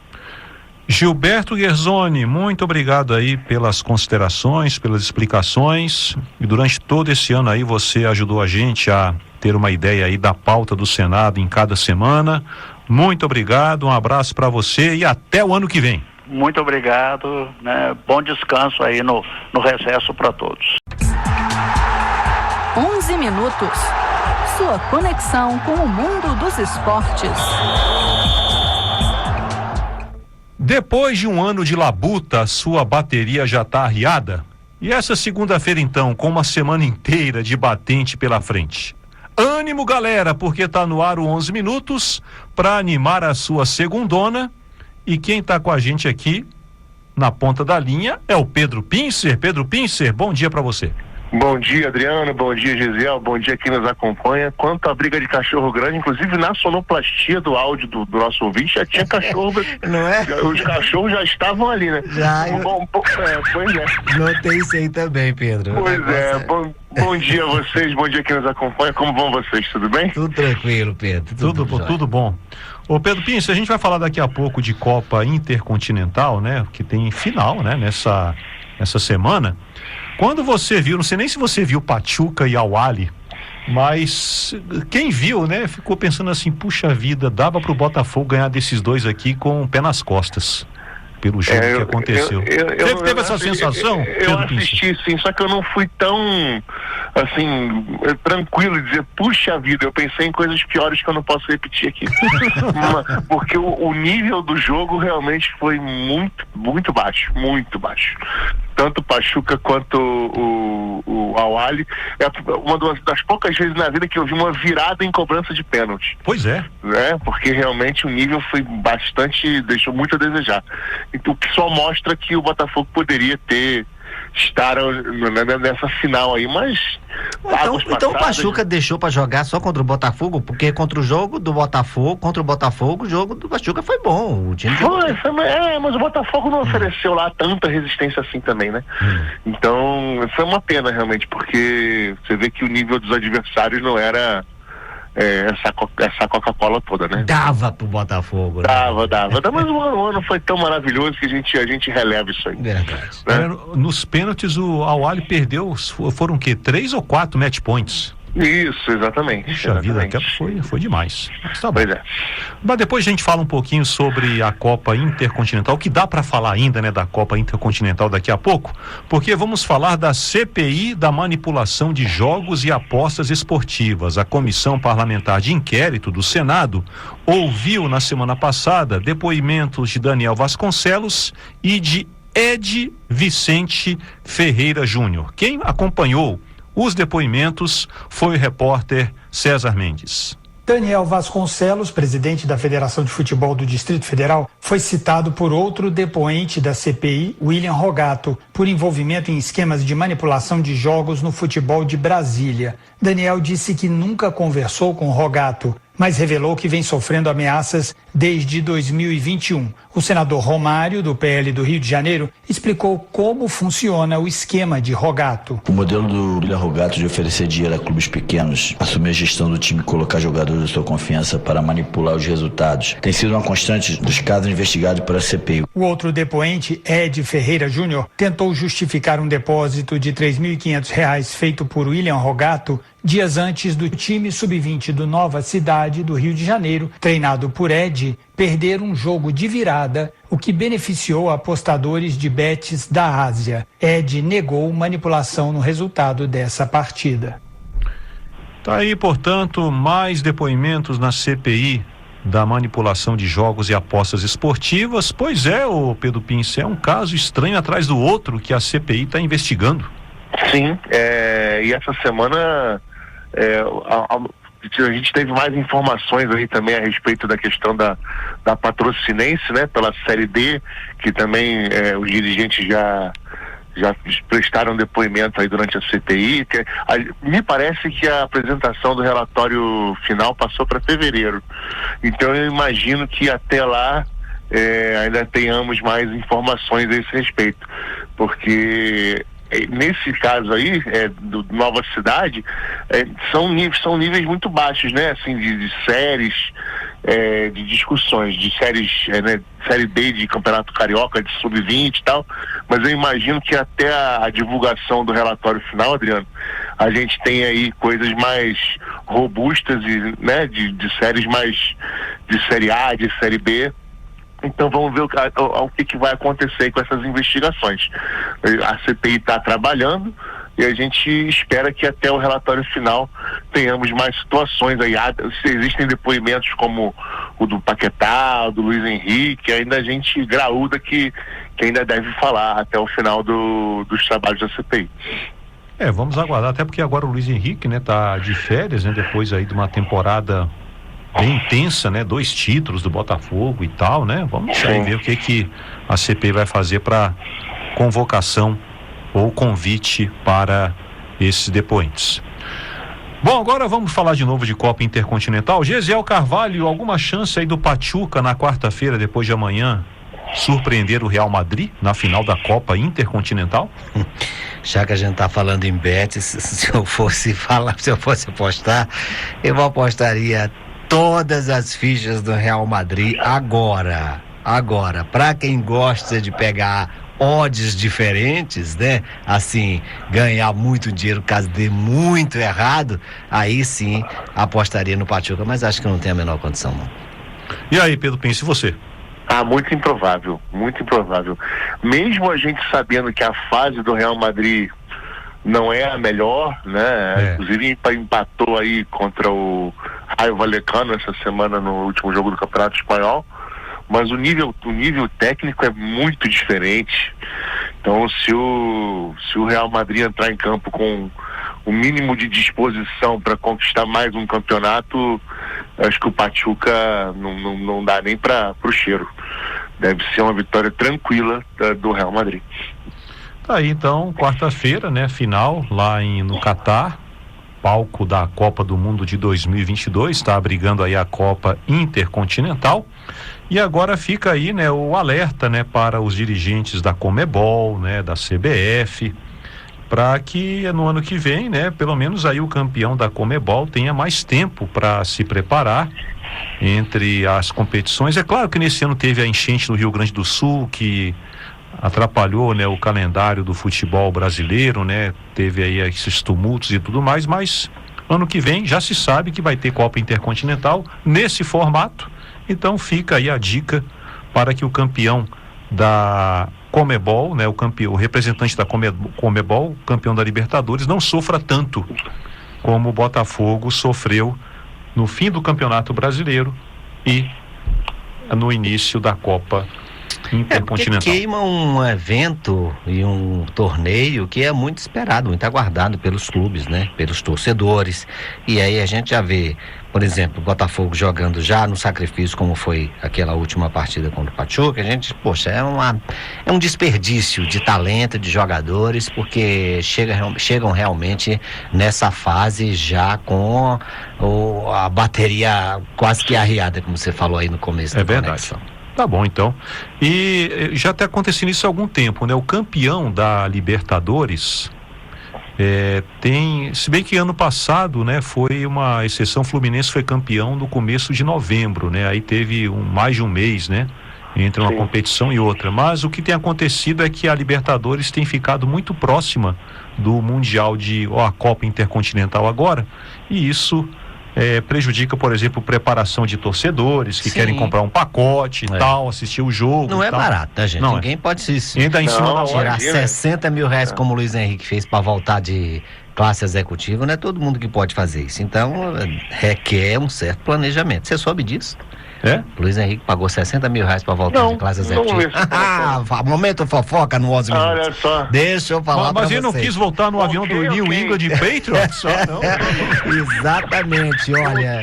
Gilberto Guerzoni, muito obrigado aí pelas considerações, pelas explicações, e durante todo esse ano aí você ajudou a gente a ter uma ideia aí da pauta do Senado em cada semana. Muito obrigado, um abraço para você e até o ano que vem. Muito obrigado, né? Bom descanso aí no recesso para todos. 11 minutos. Sua conexão com o mundo dos esportes. Depois de um ano de labuta, sua bateria já está arriada? E essa segunda-feira então, com uma semana inteira de batente pela frente? Ânimo, galera, porque tá no ar o 11 minutos para animar a sua segundona. E quem está com a gente aqui na ponta da linha é o Pedro Pincer. Pedro Pincer, bom dia para você. Bom dia, Adriano, bom dia, Gisele, bom dia quem nos acompanha. Quanto à briga de cachorro grande, inclusive na sonoplastia do áudio do nosso ouvinte já tinha cachorro. Não é? Os cachorros já estavam ali, né? Já, pois é. Notei isso aí também, Pedro. Pois é, bom dia a vocês, bom dia quem nos acompanha. Como vão vocês, tudo bem? Tudo tranquilo, Pedro. Tudo bom. Ô Pedro Pinto, a gente vai falar daqui a pouco de Copa Intercontinental, né? Que tem final, né? Nessa semana. Quando você viu, não sei nem se você viu Pachuca e Al-Ahly, mas quem viu, né, ficou pensando assim, puxa vida, dava pro Botafogo ganhar desses dois aqui com o pé nas costas, pelo jogo que aconteceu. Teve essa sensação? Eu assisti, sim, só que eu não fui tão, assim, tranquilo de dizer, puxa vida, eu pensei em coisas piores que eu não posso repetir aqui. Porque o nível do jogo realmente foi muito, muito baixo, muito baixo. Tanto o Pachuca quanto o Al-Ahly é uma das poucas vezes na vida que eu vi uma virada em cobrança de pênalti. Pois é. Porque realmente o nível foi bastante, deixou muito a desejar. Então, o que só mostra que o Botafogo poderia estar nessa final aí, mas então o Pachuca deixou pra jogar só contra o Botafogo, porque contra o jogo do Botafogo, o jogo do Pachuca foi bom. O time mas o Botafogo não ofereceu lá tanta resistência assim também, né? Então foi uma pena realmente, porque você vê que o nível dos adversários não era essa Coca-Cola toda, né? Dava pro Botafogo, né? Dava, mas o ano foi tão maravilhoso que a gente releva isso aí. Verdade. Né? Nos pênaltis o Al-Ahly perdeu, foram o quê? 3 ou 4 match points? Isso, exatamente. Puxa vida, até foi demais. Mas tá bom. Pois é. Mas depois a gente fala um pouquinho sobre a Copa Intercontinental, que dá para falar ainda, né, da Copa Intercontinental daqui a pouco, porque vamos falar da CPI da manipulação de jogos e apostas esportivas. A Comissão Parlamentar de Inquérito do Senado ouviu na semana passada depoimentos de Daniel Vasconcelos e de Ed Vicente Ferreira Júnior. Quem acompanhou os depoimentos foi o repórter César Mendes. Daniel Vasconcelos, presidente da Federação de Futebol do Distrito Federal, foi citado por outro depoente da CPI, William Rogato, por envolvimento em esquemas de manipulação de jogos no futebol de Brasília. Daniel disse que nunca conversou com Rogato, mas revelou que vem sofrendo ameaças desde 2021. O senador Romário, do PL do Rio de Janeiro, explicou como funciona o esquema de Rogato. O modelo do William Rogato de oferecer dinheiro a clubes pequenos, assumir a gestão do time e colocar jogadores da sua confiança para manipular os resultados, tem sido uma constante dos casos investigados pela CPI. O outro depoente, Ed Ferreira Júnior, tentou justificar um depósito de R$ 3.500 feito por William Rogato dias antes do time sub-20 do Nova Cidade do Rio de Janeiro, treinado por Ed, perder um jogo de virada, o que beneficiou apostadores de bets da Ásia. Ed negou manipulação no resultado dessa partida. Tá aí, portanto, mais depoimentos na CPI da manipulação de jogos e apostas esportivas. Pois é, ô Pedro Pince, é um caso estranho atrás do outro que a CPI está investigando. Sim, e essa semana a gente teve mais informações aí também a respeito da questão da Patrocinense, né, pela Série D, que também os dirigentes já prestaram depoimento aí durante a CPI. Me parece que a apresentação do relatório final passou para fevereiro. Então eu imagino que até lá ainda tenhamos mais informações a esse respeito. Porque nesse caso aí, do Nova Cidade, são níveis muito baixos, né? Assim, de séries, de discussões, de séries, né? Série D de Campeonato Carioca, de Sub-20 e tal, mas eu imagino que até a divulgação do relatório final, Adriano, a gente tem aí coisas mais robustas, né? De séries mais de Série A, de Série B. Então vamos ver o que vai acontecer com essas investigações. A CPI está trabalhando e a gente espera que até o relatório final tenhamos mais situações aí. Existem depoimentos como o do Paquetá, o do Luiz Henrique, ainda a gente graúda que ainda deve falar até o final dos trabalhos da CPI. Vamos aguardar, até porque agora o Luiz Henrique, né, tá de férias, né, depois aí de uma temporada bem intensa, né? 2 títulos do Botafogo e tal, né? Vamos aí ver o que a CPI vai fazer para convocação ou convite para esses depoentes. Bom, agora vamos falar de novo de Copa Intercontinental. Gesiel Carvalho, alguma chance aí do Pachuca na quarta-feira, depois de amanhã, surpreender o Real Madrid na final da Copa Intercontinental? Já que a gente tá falando em bets, se eu fosse apostar, eu apostaria todas as fichas do Real Madrid agora. Para quem gosta de pegar odds diferentes, né? Assim, ganhar muito dinheiro caso dê muito errado, aí sim apostaria no Pachuca, mas acho que não tem a menor condição, não. E aí, Pedro Pince, e você? Muito improvável. Mesmo a gente sabendo que a fase do Real Madrid não é a melhor, né? Inclusive empatou aí contra o Rayo Vallecano essa semana no último jogo do Campeonato Espanhol, mas o nível técnico é muito diferente. Então, se o Real Madrid entrar em campo com o mínimo de disposição para conquistar mais um campeonato, acho que o Pachuca não dá nem para o cheiro. Deve ser uma vitória tranquila do Real Madrid. Tá aí então, quarta-feira, né, final lá no Catar, palco da Copa do Mundo de 2022, está abrigando aí a Copa Intercontinental. E agora fica aí, né, o alerta, né, para os dirigentes da Conmebol, né, da CBF, para que no ano que vem, né, pelo menos aí o campeão da Conmebol tenha mais tempo para se preparar entre as competições. É claro que nesse ano teve a enchente no Rio Grande do Sul, que atrapalhou, né, o calendário do futebol brasileiro, né, teve aí esses tumultos e tudo mais, mas ano que vem já se sabe que vai ter Copa Intercontinental nesse formato. Então fica aí a dica para que o campeão da Conmebol, né, o representante da Conmebol, o campeão da Libertadores, não sofra tanto como o Botafogo sofreu no fim do Campeonato Brasileiro e no início da Copa Intercontinental. Queima um evento e um torneio que é muito esperado, muito aguardado pelos clubes, né? Pelos torcedores. E aí a gente já vê, por exemplo, o Botafogo jogando já no sacrifício, como foi aquela última partida contra o Pachuca. A gente, poxa, é um desperdício de talento, de jogadores, porque chegam realmente nessa fase já com a bateria quase que arriada, como você falou aí no começo da conexão. Tá bom, então. E já está acontecendo isso há algum tempo, né? O campeão da Libertadores se bem que ano passado, né, foi uma exceção, o Fluminense foi campeão no começo de novembro, né? Aí teve mais de um mês, né, entre uma competição e outra. Mas o que tem acontecido é que a Libertadores tem ficado muito próxima do Mundial a Copa Intercontinental agora, e isso prejudica, por exemplo, preparação de torcedores que querem comprar um pacote e tal, assistir o jogo. Não é barato, né, gente? Ninguém pode se ainda em cima da tirar 60 mil reais como o Luiz Henrique fez para voltar de classe executiva. Não é todo mundo que pode fazer isso. Então, requer um certo planejamento. Você soube disso? Luiz Henrique pagou 60 mil reais para voltar de classe executiva. Momento fofoca no 11 minutos. Olha só. Deixa eu falar mas ele não quis voltar no avião do New England Patriots? Exatamente, olha.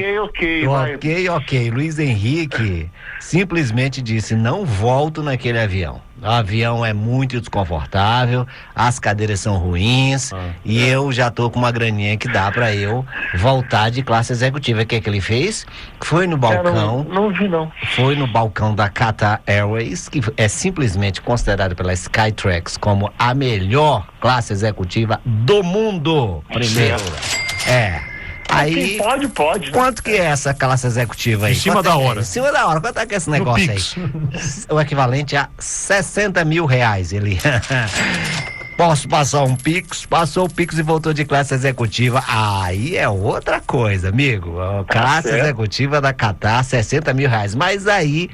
Ok. Luiz Henrique simplesmente disse: não volto naquele avião. O avião é muito desconfortável, as cadeiras são ruins e eu já tô com uma graninha que dá pra eu voltar de classe executiva. O que é que ele fez? Foi no balcão. Não vi, não. Foi no balcão da Qatar Airways, que é simplesmente considerado pela Skytrax como a melhor classe executiva do mundo. Primeiro. Aí, pode. Quanto que é essa classe executiva aí? Em cima da hora. Em cima da hora. Quanto é que é esse negócio aí? O equivalente a 60 mil reais. Ele... Posso passar um Pix? Passou o Pix e voltou de classe executiva. Aí é outra coisa, amigo. Classe executiva da Qatar, 60 mil reais. Mas aí,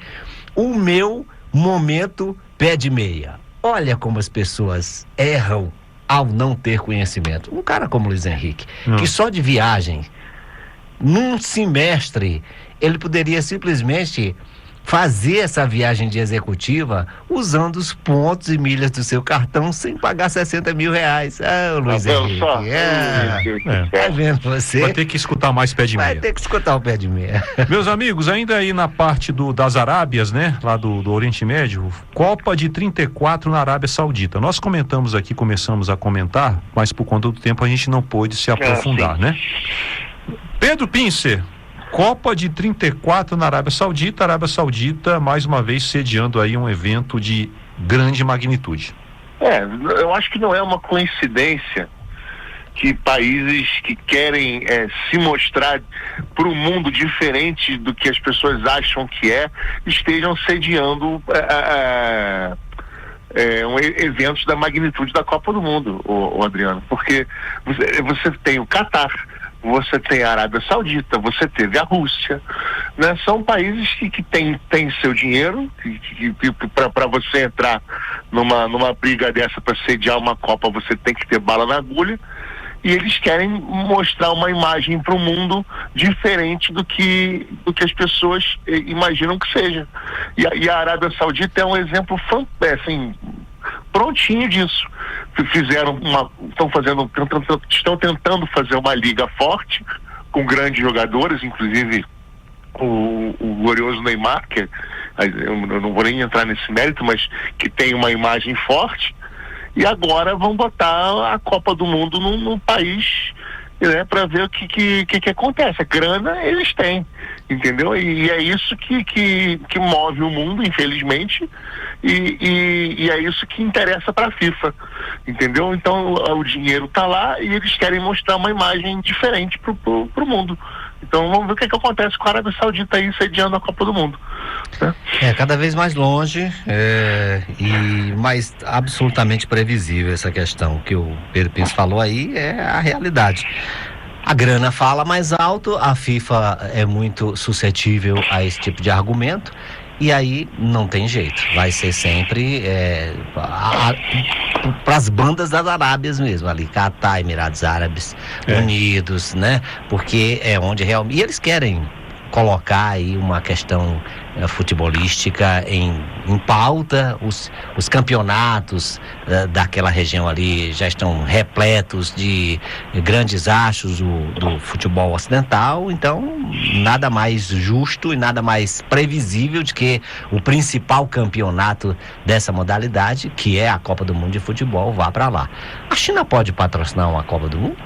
o meu momento pé de meia. Olha como as pessoas erram ao não ter conhecimento. Um cara como Luiz Henrique, que só de viagem, num semestre, ele poderia simplesmente fazer essa viagem de executiva usando os pontos e milhas do seu cartão sem pagar 60 mil reais. Luiz Henrique. Tá vendo você? Vai ter que escutar mais pé de meia. Vai ter que escutar o pé de meia. Meus amigos, ainda aí na parte das Arábias, né? Lá do Oriente Médio, Copa de 34 na Arábia Saudita. Nós começamos a comentar, mas por conta do tempo a gente não pôde se aprofundar, né? Pedro Pincer, Copa de 34 na Arábia Saudita, mais uma vez sediando aí um evento de grande magnitude. Eu acho que não é uma coincidência que países que querem se mostrar para o mundo diferente do que as pessoas acham que estejam sediando eventos da magnitude da Copa do Mundo, Adriano, porque você tem o Catar, você tem a Arábia Saudita, você teve a Rússia, né? São países que têm seu dinheiro, para você entrar numa briga dessa, para sediar uma Copa, você tem que ter bala na agulha, e eles querem mostrar uma imagem para o mundo diferente do que as pessoas imaginam que seja. E a Arábia Saudita é um exemplo prontinho disso. Estão tentando fazer uma liga forte, com grandes jogadores, inclusive o glorioso Neymar, que eu não vou nem entrar nesse mérito, mas que tem uma imagem forte, e agora vão botar a Copa do Mundo num país, né, para ver o que acontece. A grana eles têm, entendeu? E é isso que move o mundo, infelizmente, e é isso que interessa para a FIFA, entendeu? Então o dinheiro está lá e eles querem mostrar uma imagem diferente pro mundo. Então vamos ver o que acontece com a Arábia Saudita aí sediando a Copa do Mundo, né? Cada vez mais longe e mais absolutamente previsível essa questão que o Pedro Pinto falou aí, é a realidade. A grana fala mais alto, a FIFA é muito suscetível a esse tipo de argumento, e aí não tem jeito, vai ser sempre para as bandas das Arábias mesmo, ali, Catar, Emirados Árabes Unidos, né? Porque é onde realmente... E eles querem colocar aí uma questão futebolística em pauta. Os campeonatos daquela região ali já estão repletos de grandes astros do futebol ocidental, então nada mais justo e nada mais previsível de que o principal campeonato dessa modalidade, que é a Copa do Mundo de Futebol, vá para lá. A China pode patrocinar uma Copa do Mundo?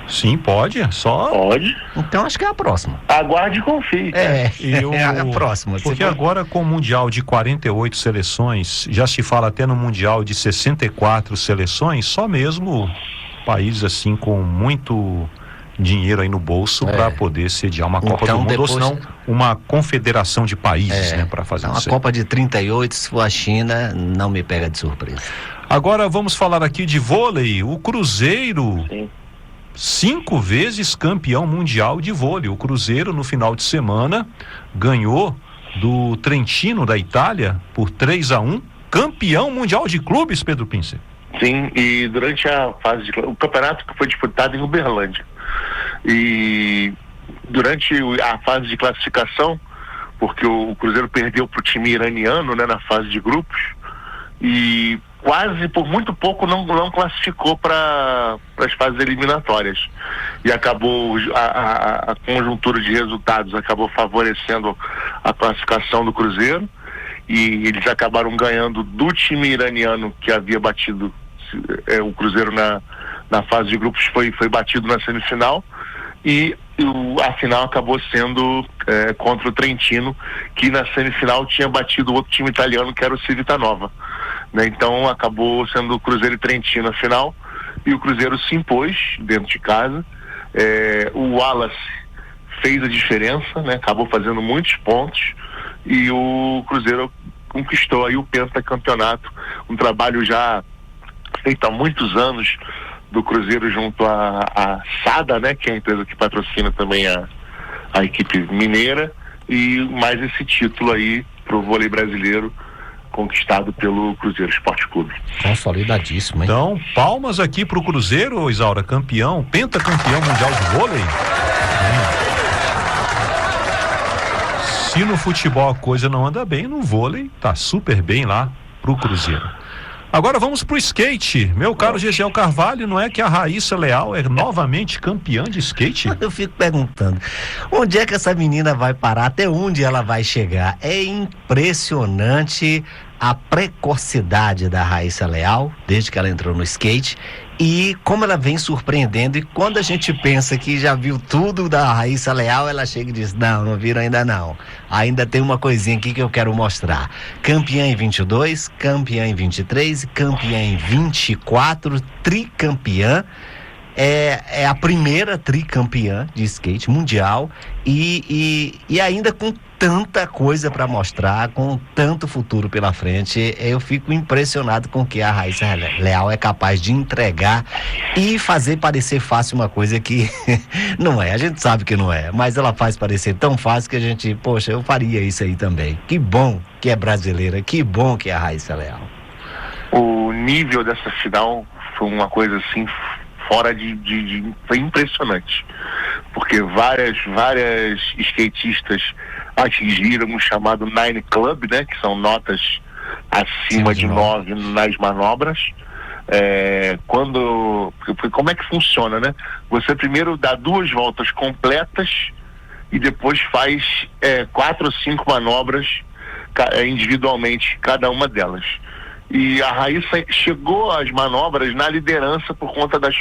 Sim, pode, Pode. Então acho que é a próxima. Aguarde e confie. É a próxima. Porque agora com o Mundial de 48 seleções, já se fala até no Mundial de 64 seleções, só mesmo países assim com muito dinheiro aí no bolso para poder sediar uma Copa do Mundo, ou senão uma confederação de países, né, para fazer isso. A Copa de 38, se for a China, não me pega de surpresa. Agora vamos falar aqui de vôlei. O Cruzeiro... Sim. 5 vezes campeão mundial de vôlei. O Cruzeiro, no final de semana, ganhou do Trentino, da Itália, por 3-1, campeão mundial de clubes, Pedro Pincer. Sim, e durante a fase o campeonato que foi disputado em Uberlândia. E durante a fase de classificação, porque o Cruzeiro perdeu para o time iraniano, né, na fase de grupos, e quase por muito pouco não classificou para as fases eliminatórias, e acabou a conjuntura de resultados acabou favorecendo a classificação do Cruzeiro, e eles acabaram ganhando do time iraniano que havia batido o Cruzeiro na fase de grupos, foi batido na semifinal, e a final acabou sendo contra o Trentino, que na semifinal tinha batido outro time italiano, que era o Civitanova, né? Então acabou sendo o Cruzeiro e Trentino na final, e o Cruzeiro se impôs dentro de casa. O Wallace fez a diferença, né? Acabou fazendo muitos pontos, e o Cruzeiro conquistou aí o pentacampeonato, um trabalho já feito há muitos anos do Cruzeiro junto à SADA, né, que é a empresa que patrocina também a equipe mineira, e mais esse título aí pro vôlei brasileiro conquistado pelo Cruzeiro Esporte Clube. Consolidadíssimo, hein? Então, palmas aqui pro Cruzeiro, Isaura, campeão, pentacampeão mundial de vôlei. Se no futebol a coisa não anda bem, no vôlei tá super bem lá pro Cruzeiro. Agora vamos pro skate. Meu caro Gesiel Carvalho, não é que a Raíssa Leal é novamente campeã de skate? Eu fico perguntando, onde é que essa menina vai parar? Até onde ela vai chegar? É impressionante a precocidade da Raíssa Leal, desde que ela entrou no skate, e como ela vem surpreendendo. E quando a gente pensa que já viu tudo da Raíssa Leal, ela chega e diz, não viram ainda não. Ainda tem uma coisinha aqui que eu quero mostrar. Campeã em 22, campeã em 23, campeã em 24, tricampeã. É a primeira tricampeã de skate mundial e ainda com tanta coisa para mostrar, com tanto futuro pela frente. Eu fico impressionado com o que a Raíssa Leal é capaz de entregar e fazer parecer fácil uma coisa que não é. A gente sabe que não é, mas ela faz parecer tão fácil que a gente, poxa, eu faria isso aí também. Que bom que é brasileira, que bom que é a Raíssa Leal. O nível dessa final foi uma coisa assim fora foi impressionante, porque várias skatistas atingiram o chamado 9 Club, né, que são notas acima de 9 nas manobras. Como é que funciona, né? Você primeiro dá 2 voltas completas e depois faz 4 ou 5 manobras individualmente, cada uma delas. E a Raíssa chegou às manobras na liderança por conta das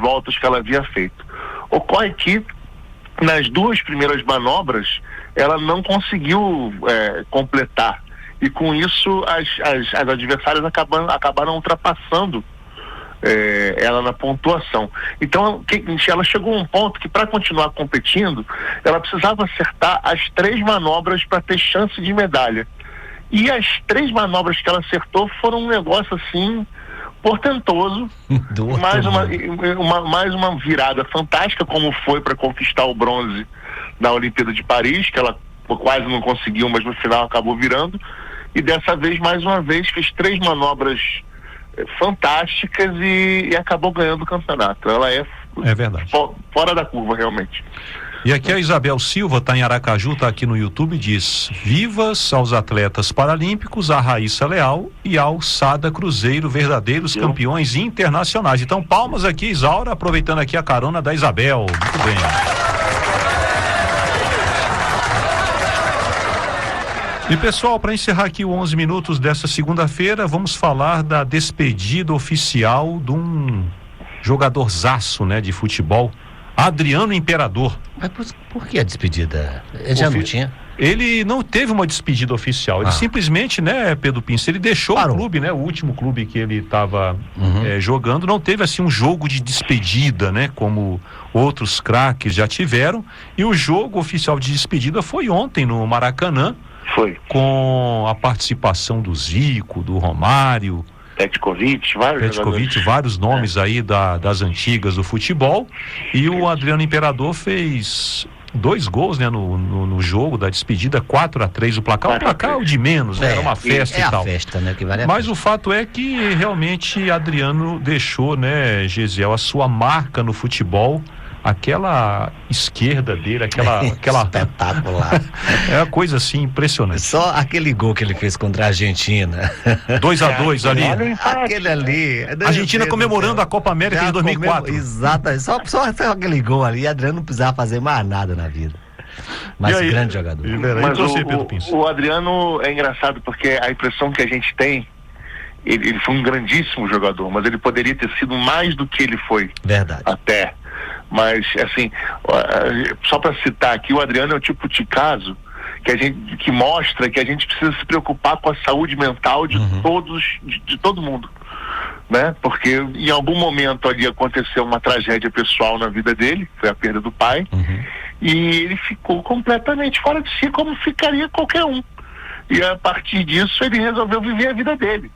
voltas que ela havia feito. Ocorre que nas 2 primeiras manobras ela não conseguiu completar, e com isso as adversárias acabaram ultrapassando ela na pontuação. Então ela chegou a um ponto que, para continuar competindo, ela precisava acertar as 3 manobras para ter chance de medalha. E as 3 manobras que ela acertou foram um negócio assim portentoso. Mais uma virada fantástica, como foi para conquistar o bronze na Olimpíada de Paris, que ela quase não conseguiu, mas no final acabou virando. E dessa vez, mais uma vez, fez 3 manobras fantásticas e acabou ganhando o campeonato. Ela é verdade. Fora da curva, realmente. E aqui a Isabel Silva, está em Aracaju, está aqui no YouTube, diz: vivas aos atletas paralímpicos, a Raíssa Leal e ao Sada Cruzeiro, verdadeiros campeões internacionais. Então, palmas aqui, Isaura, aproveitando aqui a carona da Isabel. Muito bem. E pessoal, para encerrar aqui o 11 minutos dessa segunda-feira, vamos falar da despedida oficial de um jogadorzaço, né, de futebol, Adriano Imperador. Mas por que a despedida? Ele já não tinha? Ele não teve uma despedida oficial. Ele simplesmente, né, Pedro Pince, ele deixou o clube, né, o último clube que ele estava jogando. Não teve assim um jogo de despedida, né, como outros craques já tiveram. E o jogo oficial de despedida foi ontem no Maracanã. Foi. Com a participação do Zico, do Romário, Petkovic, vários nomes aí das antigas do futebol. E o Adriano Imperador fez 2 gols, né, no jogo da despedida, 4-3 o placar. O placar é o de menos, né? Era uma festa e tal. Festa, né, que vale. Mas o fato é que realmente Adriano deixou, né, Gesiel, a sua marca no futebol. Aquela esquerda dele, aquela espetacular. É uma coisa assim impressionante. Só aquele gol que ele fez contra a Argentina. 2-2 ali. Aquele ali. A Argentina comemorando a Copa América de 2004. Exatamente. Só aquele gol ali. Adriano não precisava fazer mais nada na vida. Mas grande jogador. Mas o Adriano é engraçado, porque a impressão que a gente tem, ele foi um grandíssimo jogador, mas ele poderia ter sido mais do que ele foi. Verdade. Até. Mas, assim, só para citar aqui, o Adriano é o tipo de caso que mostra que a gente precisa se preocupar com a saúde mental de todo mundo, né? Porque em algum momento ali aconteceu uma tragédia pessoal na vida dele, foi a perda do pai, e ele ficou completamente fora de si, como ficaria qualquer um. E a partir disso ele resolveu viver a vida dele,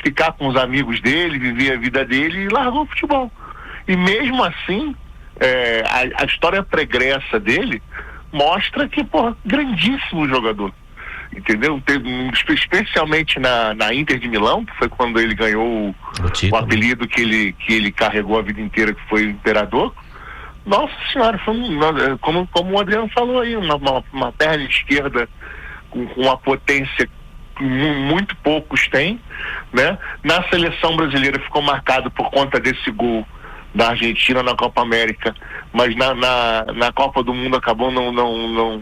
ficar com os amigos dele, viver a vida dele, e largou o futebol. E mesmo assim, a história pregressa dele mostra que, grandíssimo jogador, entendeu? Especialmente na Inter de Milão, que foi quando ele ganhou o apelido que ele carregou a vida inteira, que foi o Imperador. Nossa senhora, foi como o Adriano falou aí, uma perna esquerda com uma potência que muito poucos têm, né? Na seleção brasileira ficou marcado por conta desse gol da Argentina na Copa América, mas na Copa do Mundo acabou não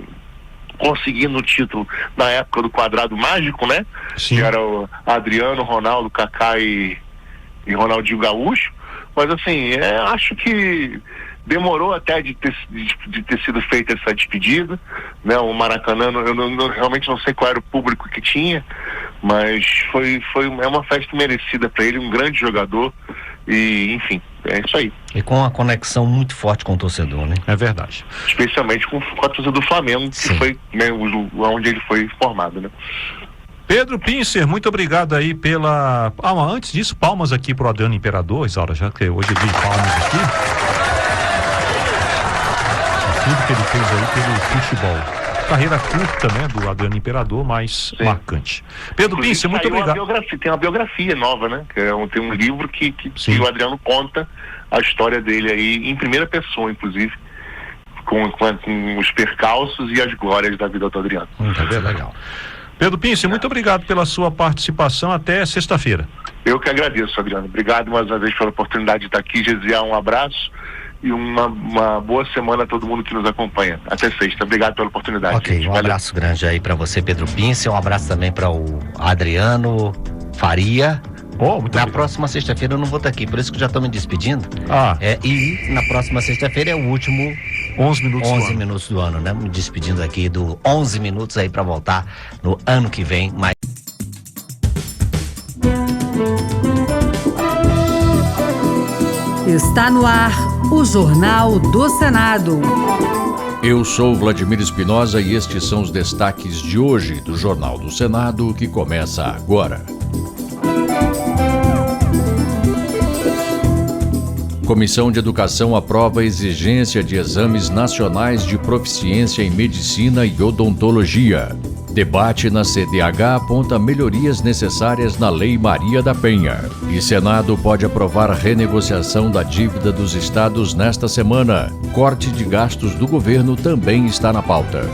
conseguindo o título na época do quadrado mágico, né? Sim. Que era o Adriano, Ronaldo, Kaká e Ronaldinho Gaúcho. Mas assim, acho que demorou até de ter sido feita essa despedida, né? O Maracanã, eu realmente não sei qual era o público que tinha, mas é uma festa merecida para ele, um grande jogador, e enfim, é isso aí. E com uma conexão muito forte com o torcedor, né? É verdade. Especialmente com a torcida do Flamengo, que Sim. foi, né, onde ele foi formado, né? Pedro Pincer, muito obrigado aí pela... antes disso, palmas aqui pro Adriano Imperador, Isaura, já que hoje é dia de palmas aqui. Tudo que ele fez aí pelo futebol. Carreira curta, né, do Adriano Imperador, mas Sim. marcante. Pedro Pincer, muito obrigado. Tem uma biografia nova, né? Tem um livro que o Adriano conta a história dele aí, em primeira pessoa, inclusive, com os percalços e as glórias da vida do Adriano. Legal. Pedro Pincer, muito obrigado pela sua participação. Até sexta-feira. Eu que agradeço, Adriano. Obrigado mais uma vez pela oportunidade de estar aqui. Gesiel, um abraço e uma boa semana a todo mundo que nos acompanha. Até sexta. Obrigado pela oportunidade. Ok, gente. um abraço grande aí para você, Pedro Pincer. Um abraço também para o Adriano Faria. Na próxima sexta-feira eu não vou estar aqui, por isso que já estou me despedindo. E na próxima sexta-feira é o último 11 minutos do ano, né? Me despedindo aqui do 11 minutos aí para voltar no ano que vem. Está no ar o Jornal do Senado. Eu sou Vladimir Espinosa e estes são os destaques de hoje do Jornal do Senado, que começa agora. Comissão de Educação aprova a exigência de exames nacionais de proficiência em medicina e odontologia. Debate na CDH aponta melhorias necessárias na Lei Maria da Penha. E Senado pode aprovar renegociação da dívida dos estados nesta semana. Corte de gastos do governo também está na pauta.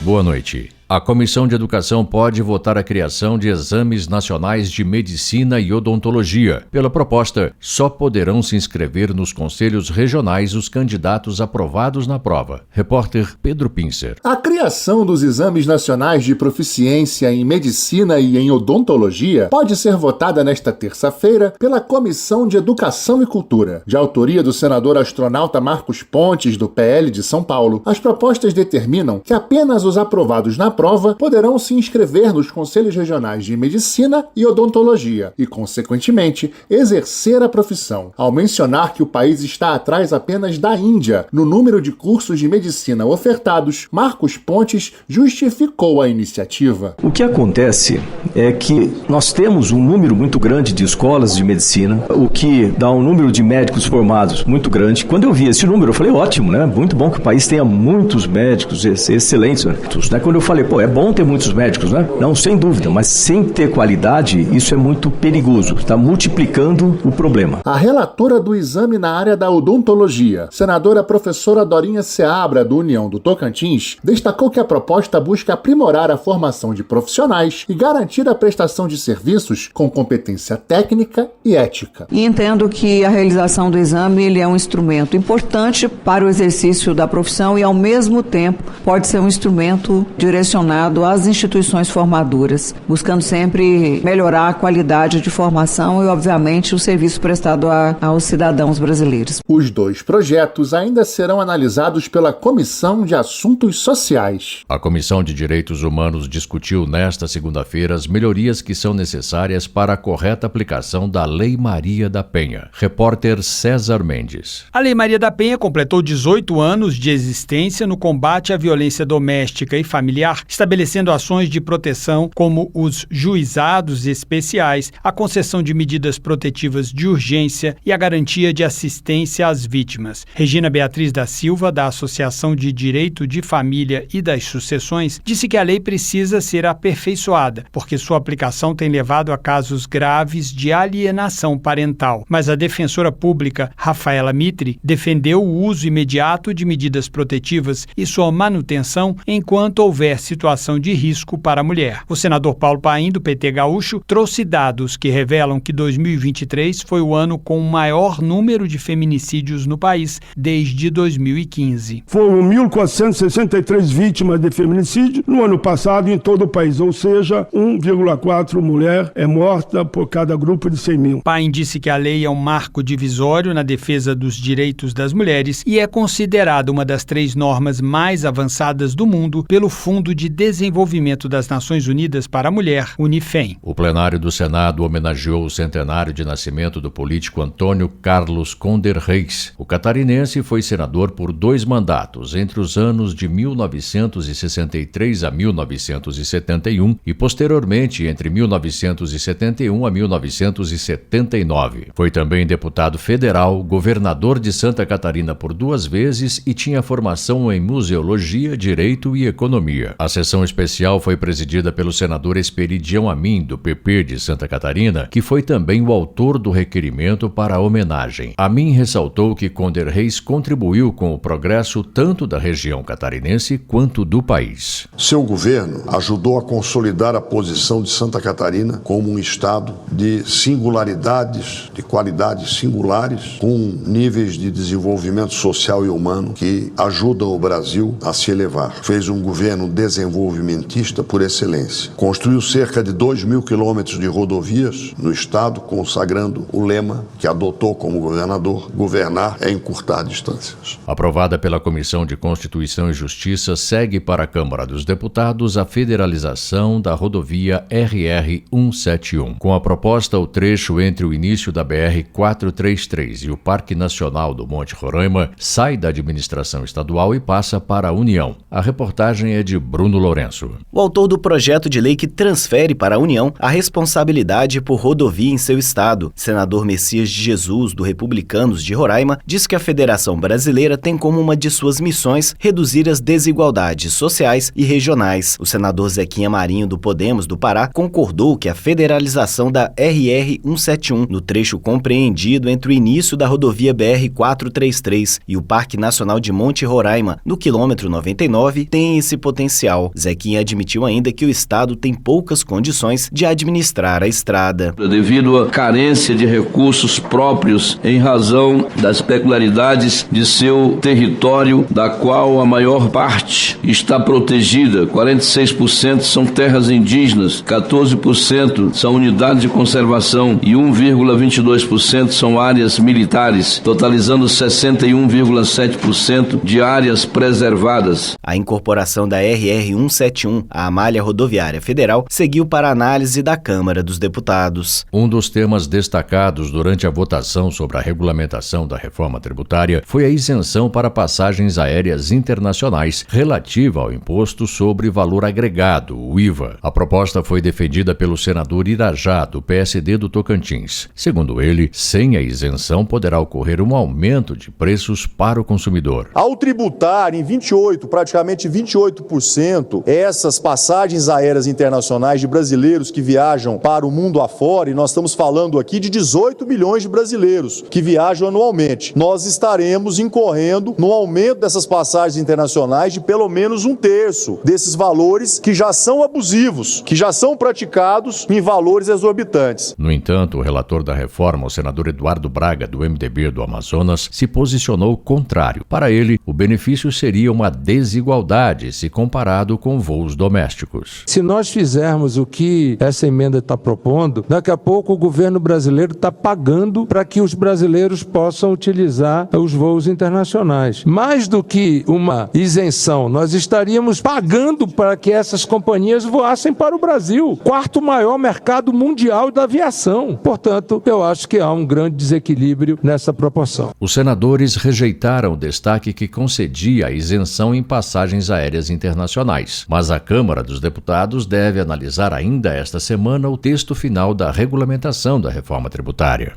Boa noite. A Comissão de Educação pode votar a criação de exames nacionais de medicina e odontologia. Pela proposta, só poderão se inscrever nos conselhos regionais os candidatos aprovados na prova. Repórter Pedro Pincer. A criação dos exames nacionais de proficiência em medicina e em odontologia pode ser votada nesta terça-feira pela Comissão de Educação e Cultura. De autoria do senador astronauta Marcos Pontes, do PL de São Paulo, as propostas determinam que apenas os aprovados na prova poderão se inscrever nos conselhos regionais de medicina e odontologia e, consequentemente, exercer a profissão. Ao mencionar que o país está atrás apenas da Índia no número de cursos de medicina ofertados, Marcos Pontes justificou a iniciativa. O que acontece é que nós temos um número muito grande de escolas de medicina, o que dá um número de médicos formados muito grande. Quando eu vi esse número, eu falei, ótimo, né? Muito bom que o país tenha muitos médicos excelentes, né? Quando eu falei, é bom ter muitos médicos, né? Não, sem dúvida, mas sem ter qualidade, isso é muito perigoso. Está multiplicando o problema. A relatora do exame na área da odontologia, senadora professora Dorinha Seabra, do União do Tocantins, destacou que a proposta busca aprimorar a formação de profissionais e garantir a prestação de serviços com competência técnica e ética. E entendo que a realização do exame ele é um instrumento importante para o exercício da profissão e, ao mesmo tempo, pode ser um instrumento direcionado às instituições formadoras, buscando sempre melhorar a qualidade de formação e, obviamente, o serviço prestado aos cidadãos brasileiros. Os dois projetos ainda serão analisados pela Comissão de Assuntos Sociais. A Comissão de Direitos Humanos discutiu nesta segunda-feira as melhorias que são necessárias para a correta aplicação da Lei Maria da Penha. Repórter César Mendes. A Lei Maria da Penha completou 18 anos de existência no combate à violência doméstica e familiar estabelecendo ações de proteção como os juizados especiais, a concessão de medidas protetivas de urgência e a garantia de assistência às vítimas. Regina Beatriz da Silva, da Associação de Direito de Família e das Sucessões, disse que a lei precisa ser aperfeiçoada, porque sua aplicação tem levado a casos graves de alienação parental. Mas a defensora pública, Rafaela Mitre, defendeu o uso imediato de medidas protetivas e sua manutenção enquanto houver situação de risco para a mulher. O senador Paulo Paim, do PT gaúcho, trouxe dados que revelam que 2023 foi o ano com o maior número de feminicídios no país desde 2015. Foram 1.463 vítimas de feminicídio no ano passado em todo o país, ou seja, 1,4 mulher é morta por cada grupo de 100 mil. Paim disse que a lei é um marco divisório na defesa dos direitos das mulheres e é considerada uma das 3 normas mais avançadas do mundo pelo Fundo de Desenvolvimento das Nações Unidas para a Mulher, UNIFEM. O plenário do Senado homenageou o centenário de nascimento do político Antônio Carlos Conder Reis. O catarinense foi senador por 2 mandatos, entre os anos de 1963 a 1971 e, posteriormente, entre 1971 a 1979. Foi também deputado federal, governador de Santa Catarina por 2 vezes e tinha formação em museologia, direito e economia. A sessão especial foi presidida pelo senador Esperidião Amin, do PP de Santa Catarina, que foi também o autor do requerimento para a homenagem. Amin ressaltou que Conder Reis contribuiu com o progresso tanto da região catarinense quanto do país. Seu governo ajudou a consolidar a posição de Santa Catarina como um estado de singularidades, de qualidades singulares, com níveis de desenvolvimento social e humano que ajudam o Brasil a se elevar. Fez um governo desenvolvimentista por excelência. Construiu cerca de 2.000 quilômetros de rodovias no estado, consagrando o lema que adotou como governador: governar é encurtar distâncias. Aprovada pela Comissão de Constituição e Justiça, segue para a Câmara dos Deputados a federalização da rodovia RR-171. Com a proposta, o trecho entre o início da BR-433 e o Parque Nacional do Monte Roraima sai da administração estadual e passa para a União. A reportagem é de Bruno Lourenço. O autor do projeto de lei que transfere para a União a responsabilidade por rodovia em seu estado, senador Messias de Jesus, do Republicanos de Roraima, diz que a Federação Brasileira tem como uma de suas missões reduzir as desigualdades sociais e regionais. O senador Zequinha Marinho, do Podemos do Pará, concordou que a federalização da RR-171, no trecho compreendido entre o início da rodovia BR-433 e o Parque Nacional de Monte Roraima, no quilômetro 99, tem esse potencial. Zequinha admitiu ainda que o estado tem poucas condições de administrar a estrada. Devido à carência de recursos próprios em razão das peculiaridades de seu território, da qual a maior parte está protegida, 46% são terras indígenas, 14% são unidades de conservação e 1,22% são áreas militares, totalizando 61,7% de áreas preservadas. A incorporação da RR-171 à malha rodoviária federal seguiu para análise da Câmara dos Deputados. Um dos temas destacados durante a votação sobre a regulamentação da reforma tributária foi a isenção para passagens aéreas internacionais relativa ao Imposto sobre Valor Agregado, o IVA. A proposta foi defendida pelo senador Irajá, do PSD do Tocantins. Segundo ele, sem a isenção poderá ocorrer um aumento de preços para o consumidor. Ao tributar em 28% essas passagens aéreas internacionais de brasileiros que viajam para o mundo afora, e nós estamos falando aqui de 18 milhões de brasileiros que viajam anualmente, nós estaremos incorrendo no aumento dessas passagens internacionais de pelo menos 1/3 desses valores que já são abusivos, que já são praticados em valores exorbitantes. No entanto, o relator da reforma, o senador Eduardo Braga, do MDB do Amazonas, se posicionou contrário. Para ele, o benefício seria uma desigualdade se comparado com voos domésticos. Se nós fizermos o que essa emenda está propondo, daqui a pouco o governo brasileiro está pagando para que os brasileiros possam utilizar os voos internacionais. Mais do que uma isenção, nós estaríamos pagando para que essas companhias voassem para o Brasil, 4º maior mercado mundial da aviação. Portanto, eu acho que há um grande desequilíbrio nessa proporção. Os senadores rejeitaram o destaque que concedia a isenção em passagens aéreas internacionais. mais, mas a Câmara dos Deputados deve analisar ainda esta semana o texto final da regulamentação da reforma tributária.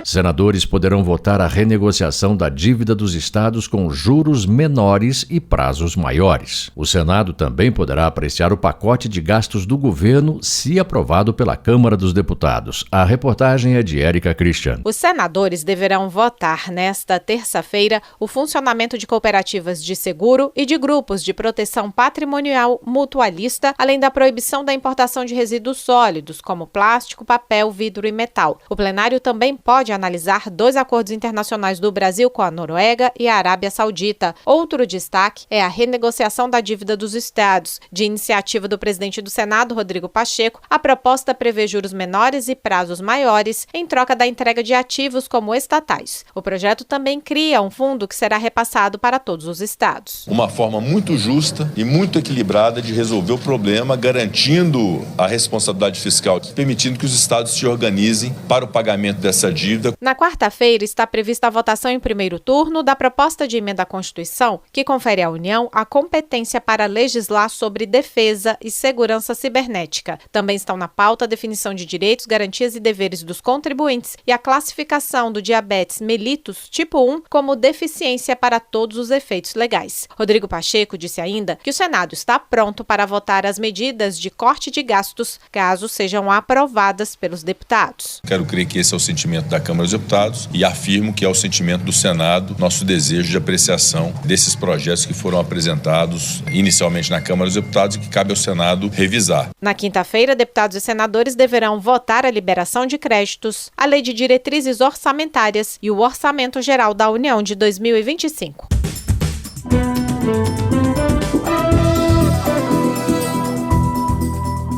Senadores poderão votar a renegociação da dívida dos estados com juros menores e prazos maiores. O Senado também poderá apreciar o pacote de gastos do governo se aprovado pela Câmara dos Deputados. A reportagem é de Érica Christian. Os senadores deverão votar nesta terça-feira o funcionamento de cooperativas de seguro e de grupos de proteção patrimonial mutualista, além da proibição da importação de resíduos sólidos, como plástico, papel, vidro e metal. O plenário também pode analisar 2 acordos internacionais do Brasil com a Noruega e a Arábia Saudita. Outro destaque é a renegociação da dívida dos estados. De iniciativa do presidente do Senado, Rodrigo Pacheco, a proposta prevê juros menores e prazos maiores em troca da entrega de ativos como estatais. O projeto também cria um fundo que será repassado para todos os estados. Uma forma muito justa e muito equilibrada de resolver o problema, garantindo a responsabilidade fiscal, permitindo que os estados se organizem para o pagamento dessa dívida. Na quarta-feira está prevista a votação em primeiro turno da proposta de emenda à Constituição que confere à União a competência para legislar sobre defesa e segurança cibernética. Também estão na pauta a definição de direitos, garantias e deveres dos contribuintes e a classificação do diabetes mellitus tipo 1 como deficiência para todos os efeitos legais. Rodrigo Pacheco disse ainda que o Senado está pronto para votar as medidas de corte de gastos caso sejam aprovadas pelos deputados. Quero crer que esse é o sentimento da Câmara dos Deputados e afirmo que é o sentimento do Senado, nosso desejo de apreciação desses projetos que foram apresentados inicialmente na Câmara dos Deputados e que cabe ao Senado revisar. Na quinta-feira, deputados e senadores deverão votar a liberação de créditos, a Lei de Diretrizes Orçamentárias e o Orçamento Geral da União de 2025.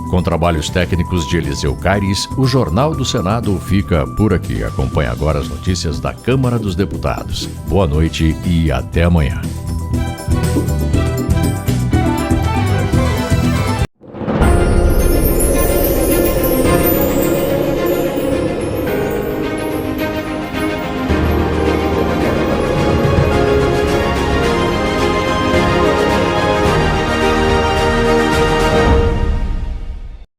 Com trabalhos técnicos de Eliseu Caires, o Jornal do Senado fica por aqui. Acompanhe agora as notícias da Câmara dos Deputados. Boa noite e até amanhã.